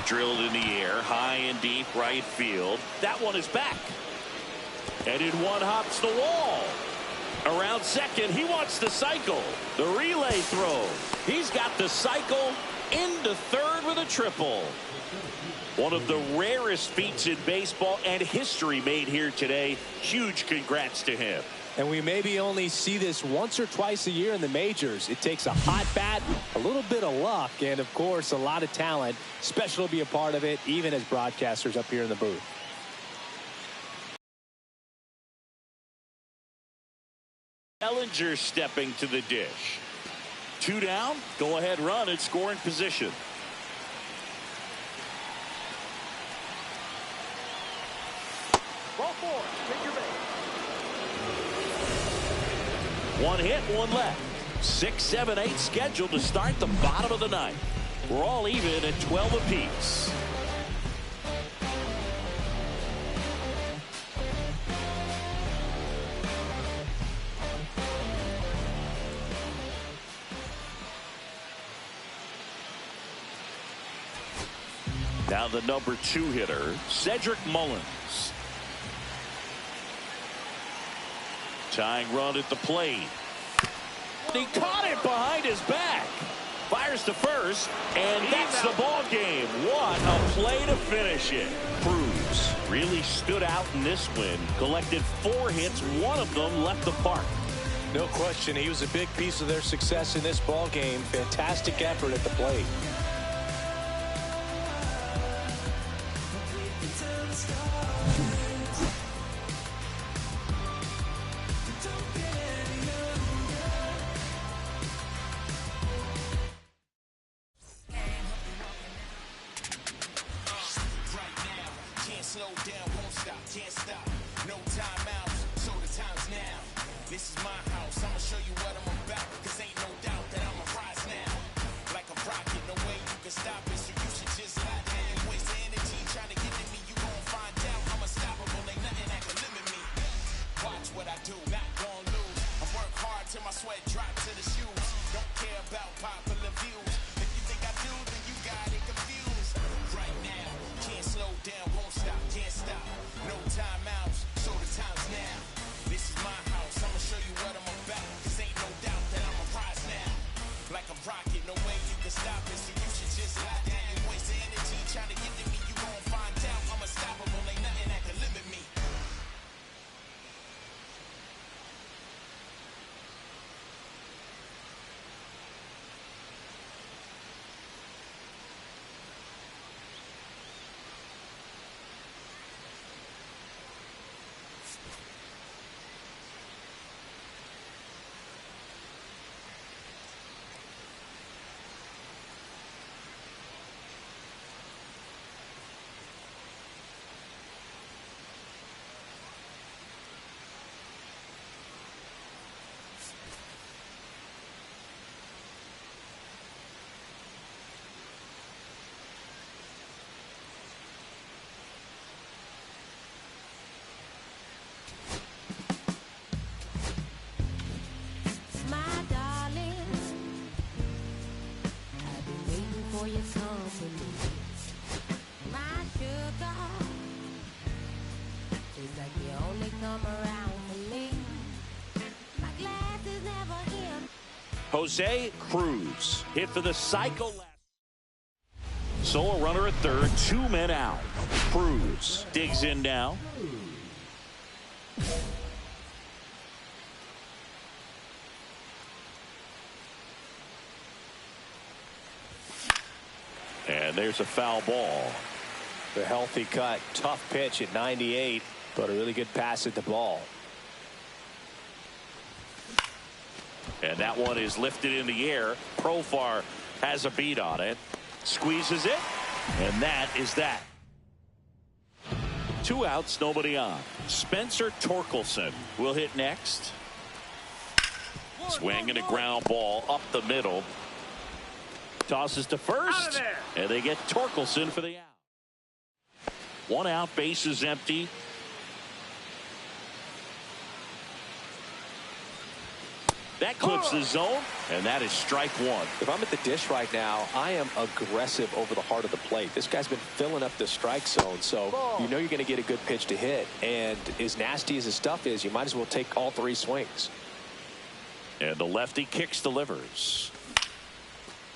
Drilled in the air, high and deep right field. That one is back. And in one hops the wall. Around second, he wants the cycle. The relay throw. He's got the cycle into third with a triple. One of the rarest feats in baseball and history made here today. Huge congrats to him. And we maybe only see this once or twice a year in the majors. It takes a hot bat, a little bit of luck, and of course a lot of talent. Special to be a part of it, even as broadcasters up here in the booth. Bellinger stepping to the dish. 2 down, go ahead run at scoring position. Ball 4. Take your base. 1 hit, 1 left. 6, 7, 8 scheduled to start the bottom of the ninth. We're all even at 12 apiece. Now the number 2 hitter, Cedric Mullins. Tying run at the plate. He caught it behind his back. Fires to first, and that's the ball game. What a play to finish it. Cruz really stood out in this win. Collected 4 hits. 1 of them left the park. No question, he was a big piece of their success in this ball game. Fantastic effort at the plate. slow down, won't stop, can't stop. No timeouts, so the time's now. This is my house, I'ma show you what I'm about. Cause ain't no doubt that I'ma rise now. Like a rocket, no way you can stop it. So you should just lie down and waste the energy trying to get to me. You gon' find out I'm unstoppable, ain't nothing that can limit me. Watch what I do, not gon' lose. I work hard till my sweat drop to the shoes. Don't care about popular views. If you think I do, then you got it confused. Right now, can't slow down, won't stop, can't stop. No timeouts, so the time's now. This is my house, I'ma show you what I'm about. Cause ain't no doubt that I'ma rise now. Like a rocket, no way you can stop it. So you should just lie down and waste the energy trying to get to me. You gon' find out I'm unstoppable, ain't nothing that can limit me. My darling, I've been waiting for your company. My sugar, it's like you only come around for me. My glass is never in. Jose Cruz hit for the cycle. Solo runner at third, 2 men out. Cruz digs in now. And there's a foul ball. The healthy cut, tough pitch at 98, but a really good pass at the ball. And that one is lifted in the air. Profar has a beat on it. Squeezes it. And that is that. 2 outs, nobody on. Spencer Torkelson will hit next. Swing and a ground ball up the middle. Tosses to first. And they get Torkelson for the out. 1 out, bases empty. That clips the zone, and that is strike 1. If I'm at the dish right now, I am aggressive over the heart of the plate. This guy's been filling up the strike zone, so you know you're going to get a good pitch to hit. And as nasty as his stuff is, you might as well take all 3 swings. And the lefty kicks, delivers.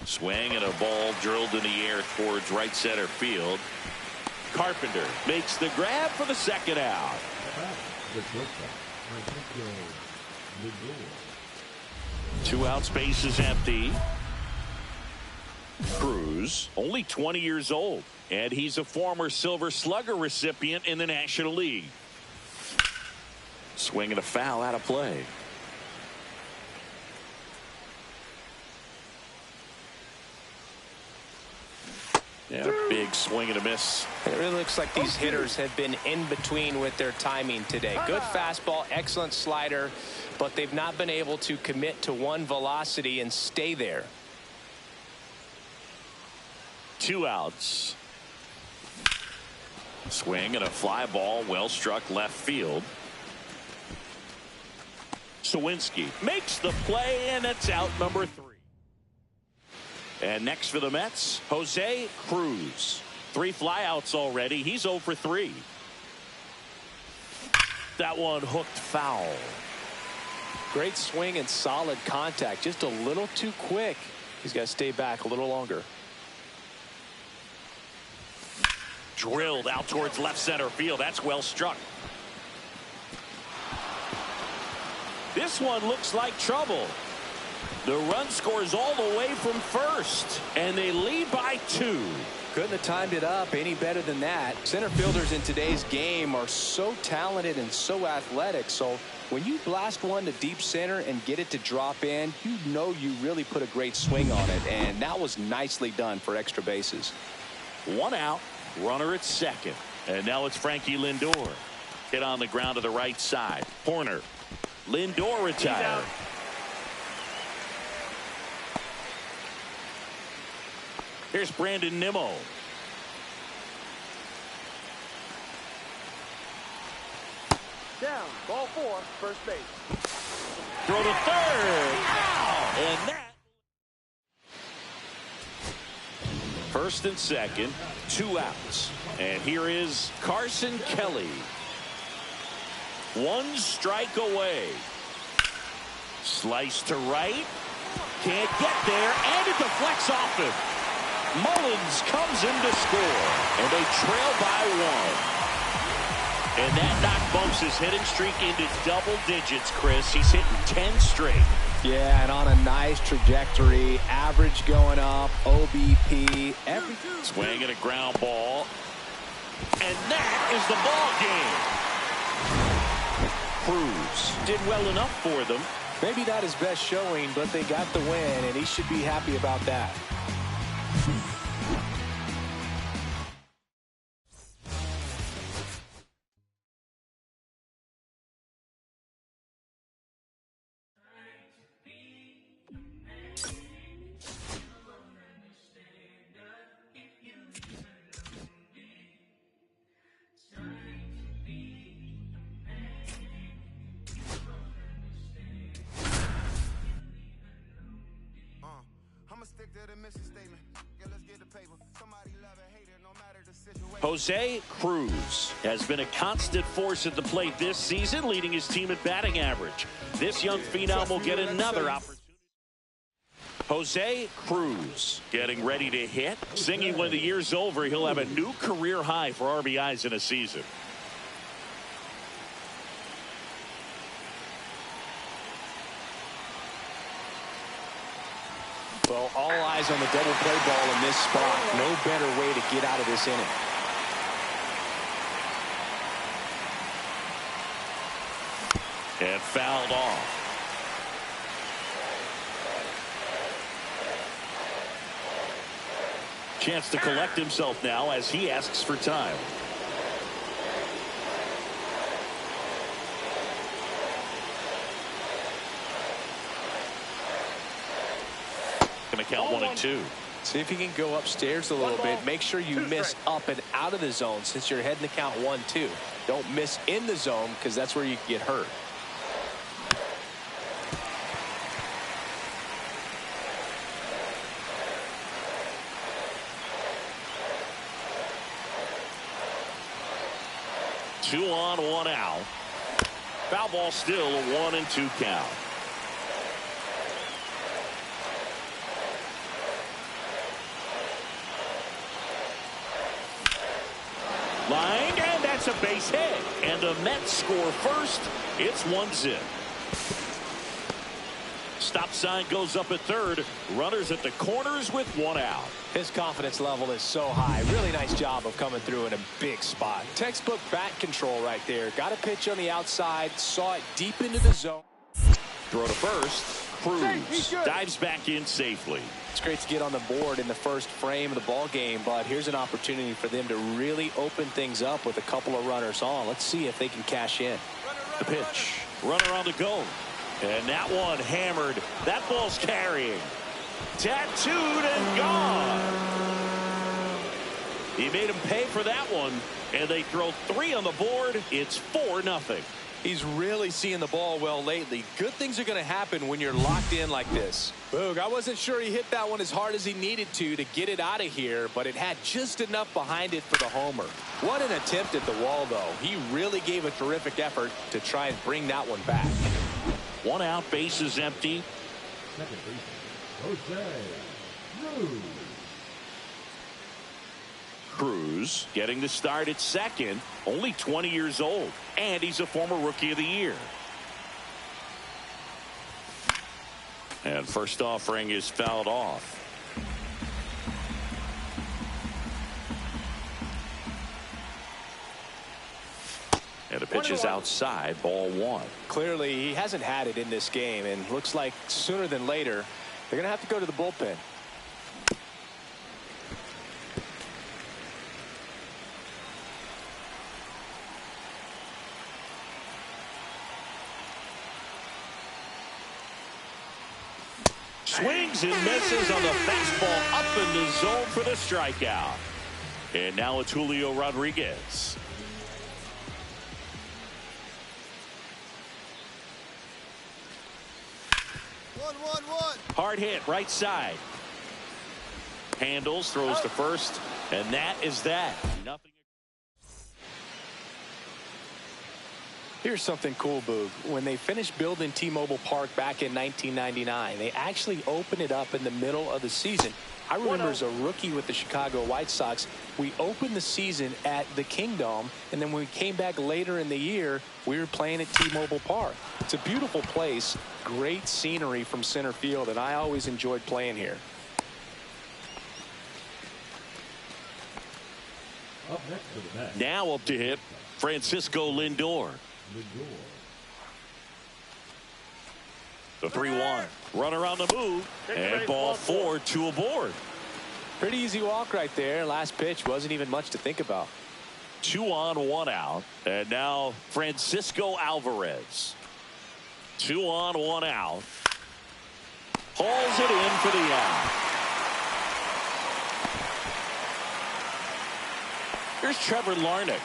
Swing and a ball drilled in the air towards right center field. Carpenter makes the grab for the second out. 2 outs, bases empty. Cruz, only 20 years old, and he's a former Silver Slugger recipient in the National League. Swing and a foul out of play. Yeah, big swing and a miss. It really looks like these hitters have been in between with their timing today. Good fastball, excellent slider, but they've not been able to commit to one velocity and stay there. 2 outs. Swing and a fly ball, well struck left field. Sawinski makes the play, and it's out number 3. And next for the Mets, Jose Cruz. 3 flyouts already. He's 0 for 3. That one hooked foul. Great swing and solid contact. Just a little too quick. He's got to stay back a little longer. Drilled out towards left center field. That's well struck. This one looks like trouble. The run scores all the way from first, and they lead by 2. Couldn't have timed it up any better than that. Center fielders in today's game are so talented and so athletic, so when you blast one to deep center and get it to drop in, you know you really put a great swing on it, and that was nicely done for extra bases. 1 out, runner at second. And now it's Frankie Lindor. Hit on the ground to the right side. Corner. Lindor retired. Here's Brandon Nimmo. Down. Ball 4. First base. Throw to third. Ow! And that. First and second. 2 outs. And here is Carson Kelly. 1 strike away. Slice to right. Can't get there. And it deflects off him. Mullins comes in to score. And they trail by 1. And that knock bumps his hitting streak into double digits, Chris. He's hitting 10 straight. Yeah, and on a nice trajectory. Average going up. OBP. Everything. Swing and a ground ball. And that is the ball game. Cruz did well enough for them. Maybe not his best showing, but they got the win, and he should be happy about that. Jose Cruz has been a constant force at the plate this season, leading his team at batting average. This young phenom will get another opportunity. Jose Cruz getting ready to hit. Singing when the year's over, he'll have a new career high for RBIs in a season. Well, all eyes on the double play ball in this spot. No better way to get out of this inning. And fouled off. Chance to collect himself now as he asks for time. Gonna count 1 and 2. See if you can go upstairs a little bit. Make sure you miss up and out of the zone since you're heading to count 1-2. Don't miss in the zone because that's where you get hurt. Two on, 1 out. Foul ball still a 1 and 2 count. Line, and that's a base hit. And the Mets score first. It's 1-0. Stop sign goes up at third. Runners at the corners with 1 out. His confidence level is so high. Really nice job of coming through in a big spot. Textbook bat control right there. Got a pitch on the outside. Saw it deep into the zone. Throw to first. Cruz dives back in safely. It's great to get on the board in the first frame of the ball game, but here's an opportunity for them to really open things up with a couple of runners on. Let's see if they can cash in. The pitch. Runner on the go. And that one hammered. That ball's carrying. Tattooed and gone. He made him pay for that one. And they throw 3 on the board. It's 4-0. He's really seeing the ball well lately. Good things are going to happen when you're locked in like this. Boog, I wasn't sure he hit that one as hard as he needed to get it out of here, but it had just enough behind it for the homer. What an attempt at the wall, though. He really gave a terrific effort to try and bring that one back. 1 out, base is empty. Second baseman, Jose Cruz. Cruz getting the start at second, only 20 years old, and he's a former Rookie of the Year. And first offering is fouled off. And the pitch is outside, ball 1. Clearly, he hasn't had it in this game, and looks like sooner than later, they're going to have to go to the bullpen. Swings and misses on the fastball up in the zone for the strikeout. And now it's Julio Rodriguez. Hard hit right side. Handles, throws to first, and that is that. Nothing. Here's something cool, Boog. When they finished building T-Mobile Park back in 1999, they actually opened it up in the middle of the season. I remember as a rookie with the Chicago White Sox, we opened the season at the Kingdome, and then when we came back later in the year, we were playing at T-Mobile Park. It's a beautiful place, great scenery from center field, and I always enjoyed playing here. Up next to the bat. Now up to hit, Francisco Lindor. The 3-1. Runner on the move. And ball 4, 2 aboard. Pretty easy walk right there. Last pitch wasn't even much to think about. 2 on, 1 out. And now Francisco Alvarez. 2 on, 1 out. Hauls it in for the out. Here's Trevor Larnach.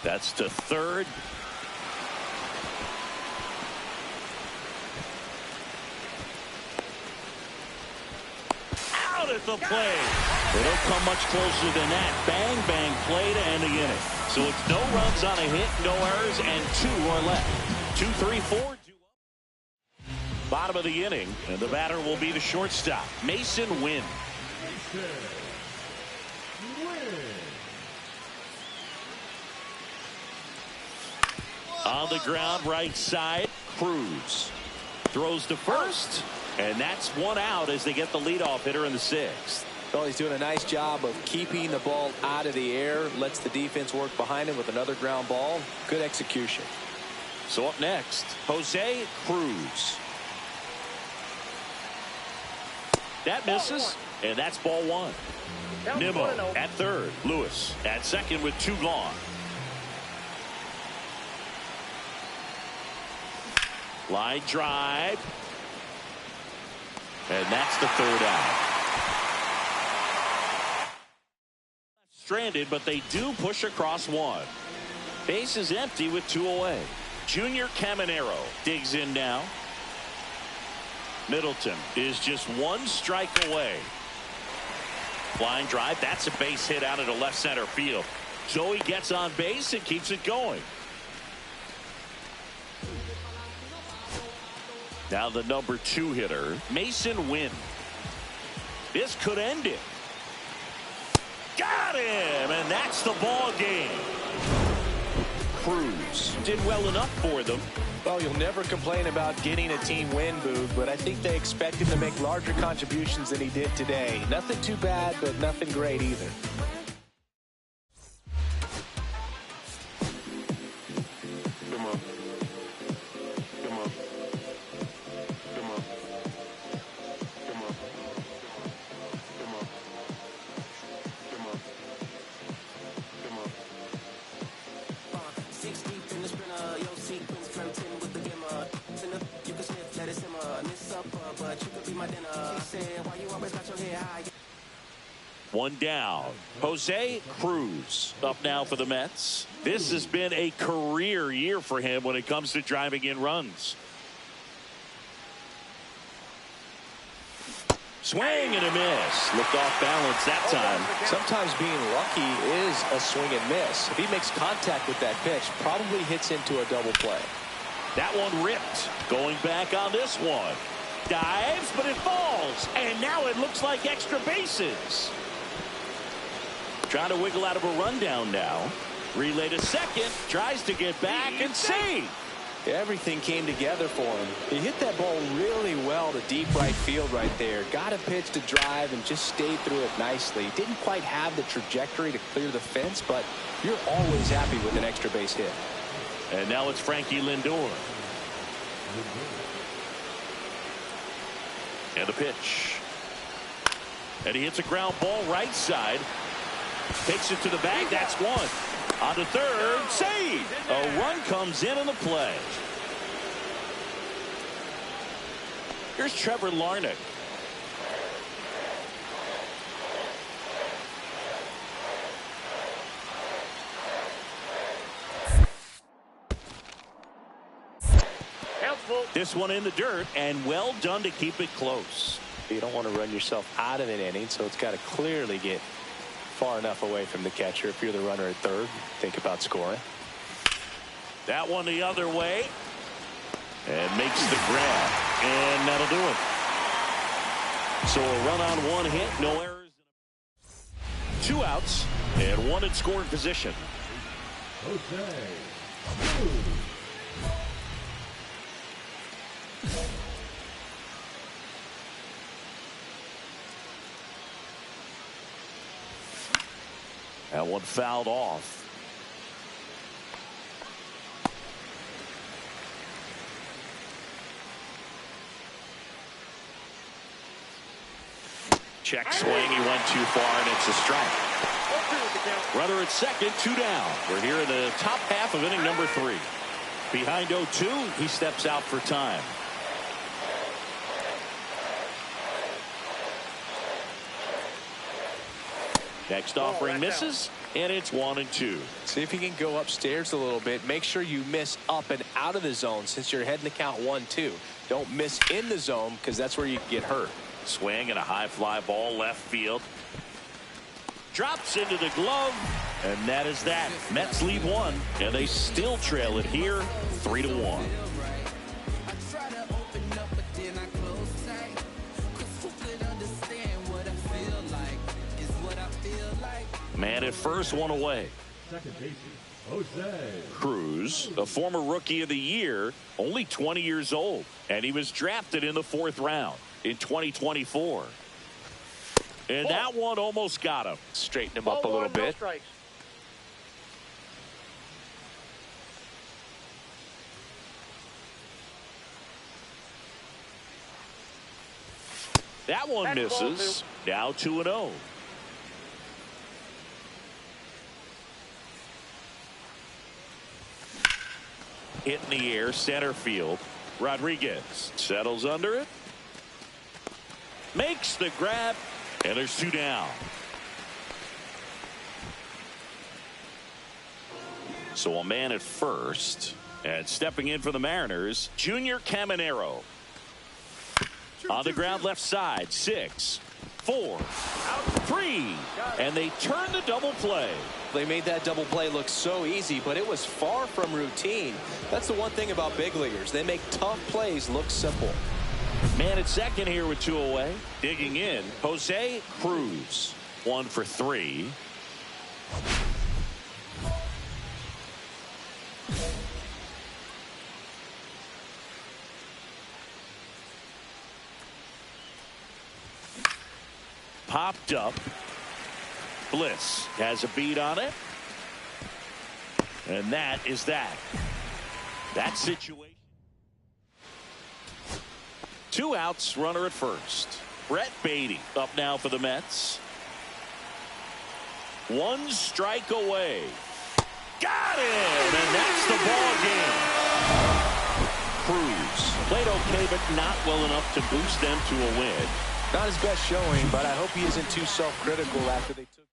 That's to third. Out at the plate. They don't come much closer than that. Bang, bang play to end the inning. So it's no runs on a hit, no errors, and 2 are left. 2, 3, 4. 2 up. Bottom of the inning, and the batter will be the shortstop, Mason Wynn. On the ground, right side, Cruz throws to first, and that's 1 out as they get the leadoff hitter in the 6th. Well, he's doing a nice job of keeping the ball out of the air, lets the defense work behind him with another ground ball. Good execution. So up next, Jose Cruz. That misses, and that's ball 1. Nimmo at third, Lewis at second with 2 gone. Line drive. And that's the 3rd out. Stranded, but they do push across 1. Base is empty with 2 away. Junior Caminero digs in now. Middleton is just 1 strike away. Line drive. That's a base hit out into left center field. Joey gets on base and keeps it going. Now the number 2 hitter, Mason Wynn. This could end it. Got him, and that's the ball game. Cruz did well enough for them. Well, you'll never complain about getting a team win, Boog, but I think they expect him to make larger contributions than he did today. Nothing too bad, but nothing great either. One down. Jose Cruz up now for the Mets. This has been a career year for him when it comes to driving in runs. Swing and a miss. Looked off balance that time. Sometimes being lucky is a swing and miss. If he makes contact with that pitch, probably hits into a double play. That one ripped. Going back on this one. Dives, but it falls. And now it looks like extra bases. Trying to wiggle out of a rundown now. Relay to second. Tries to get back and save. Everything came together for him. He hit that ball really well to deep right field right there. Got a pitch to drive and just stayed through it nicely. Didn't quite have the trajectory to clear the fence, but you're always happy with an extra base hit. And now it's Frankie Lindor. And the pitch. And he hits a ground ball right side. Takes it to the bag. That's 1. On to third, save. A run comes in the play. Here's Trevor Larnach. This one in the dirt, and well done to keep it close. You don't want to run yourself out of an inning, so it's got to clearly get far enough away from the catcher. If you're the runner at third, think about scoring. That one the other way, and makes the grab, and that'll do it. So a run on one hit, no errors. 2 outs, and 1 in scoring position. That one fouled off. Check swing, he went too far, and it's a strike. Runner at second, 2 down. We're here in the top half of inning number 3. Behind 0-2, he steps out for time. Next offering misses, and it's 1-2. See if you can go upstairs a little bit. Make sure you miss up and out of the zone since you're heading to count 1-2. Don't miss in the zone because that's where you get hurt. Swing and a high fly ball left field. Drops into the glove, and that is that. Mets lead 1, and they still trail it here 3-1. Man at first, 1 away. Second baseman, Jose Cruz, a former Rookie of the Year, only 20 years old, and he was drafted in the 4th round in 2024. And that one almost got him. Straighten him up a little bit. That one misses. Now 2-0. Hit in the air, center field. Rodriguez settles under it. Makes the grab, and there's 2 down. So a man at first, and stepping in for the Mariners, Junior Caminero. On the ground left side, 6, 4, 3, and they turn the double play. They made that double play look so easy, but it was far from routine. That's the one thing about big leaguers. They make tough plays look simple. Man at second here with 2 away. Digging in, Jose Cruz. 1 for 3. Popped up. Bliss has a beat on it. And that is that. That situation. 2 outs, runner at first. Brett Beatty up now for the Mets. 1 strike away. Got him! And that's the ball game. Cruz played okay, but not well enough to boost them to a win. Not his best showing, but I hope he isn't too self-critical after they took.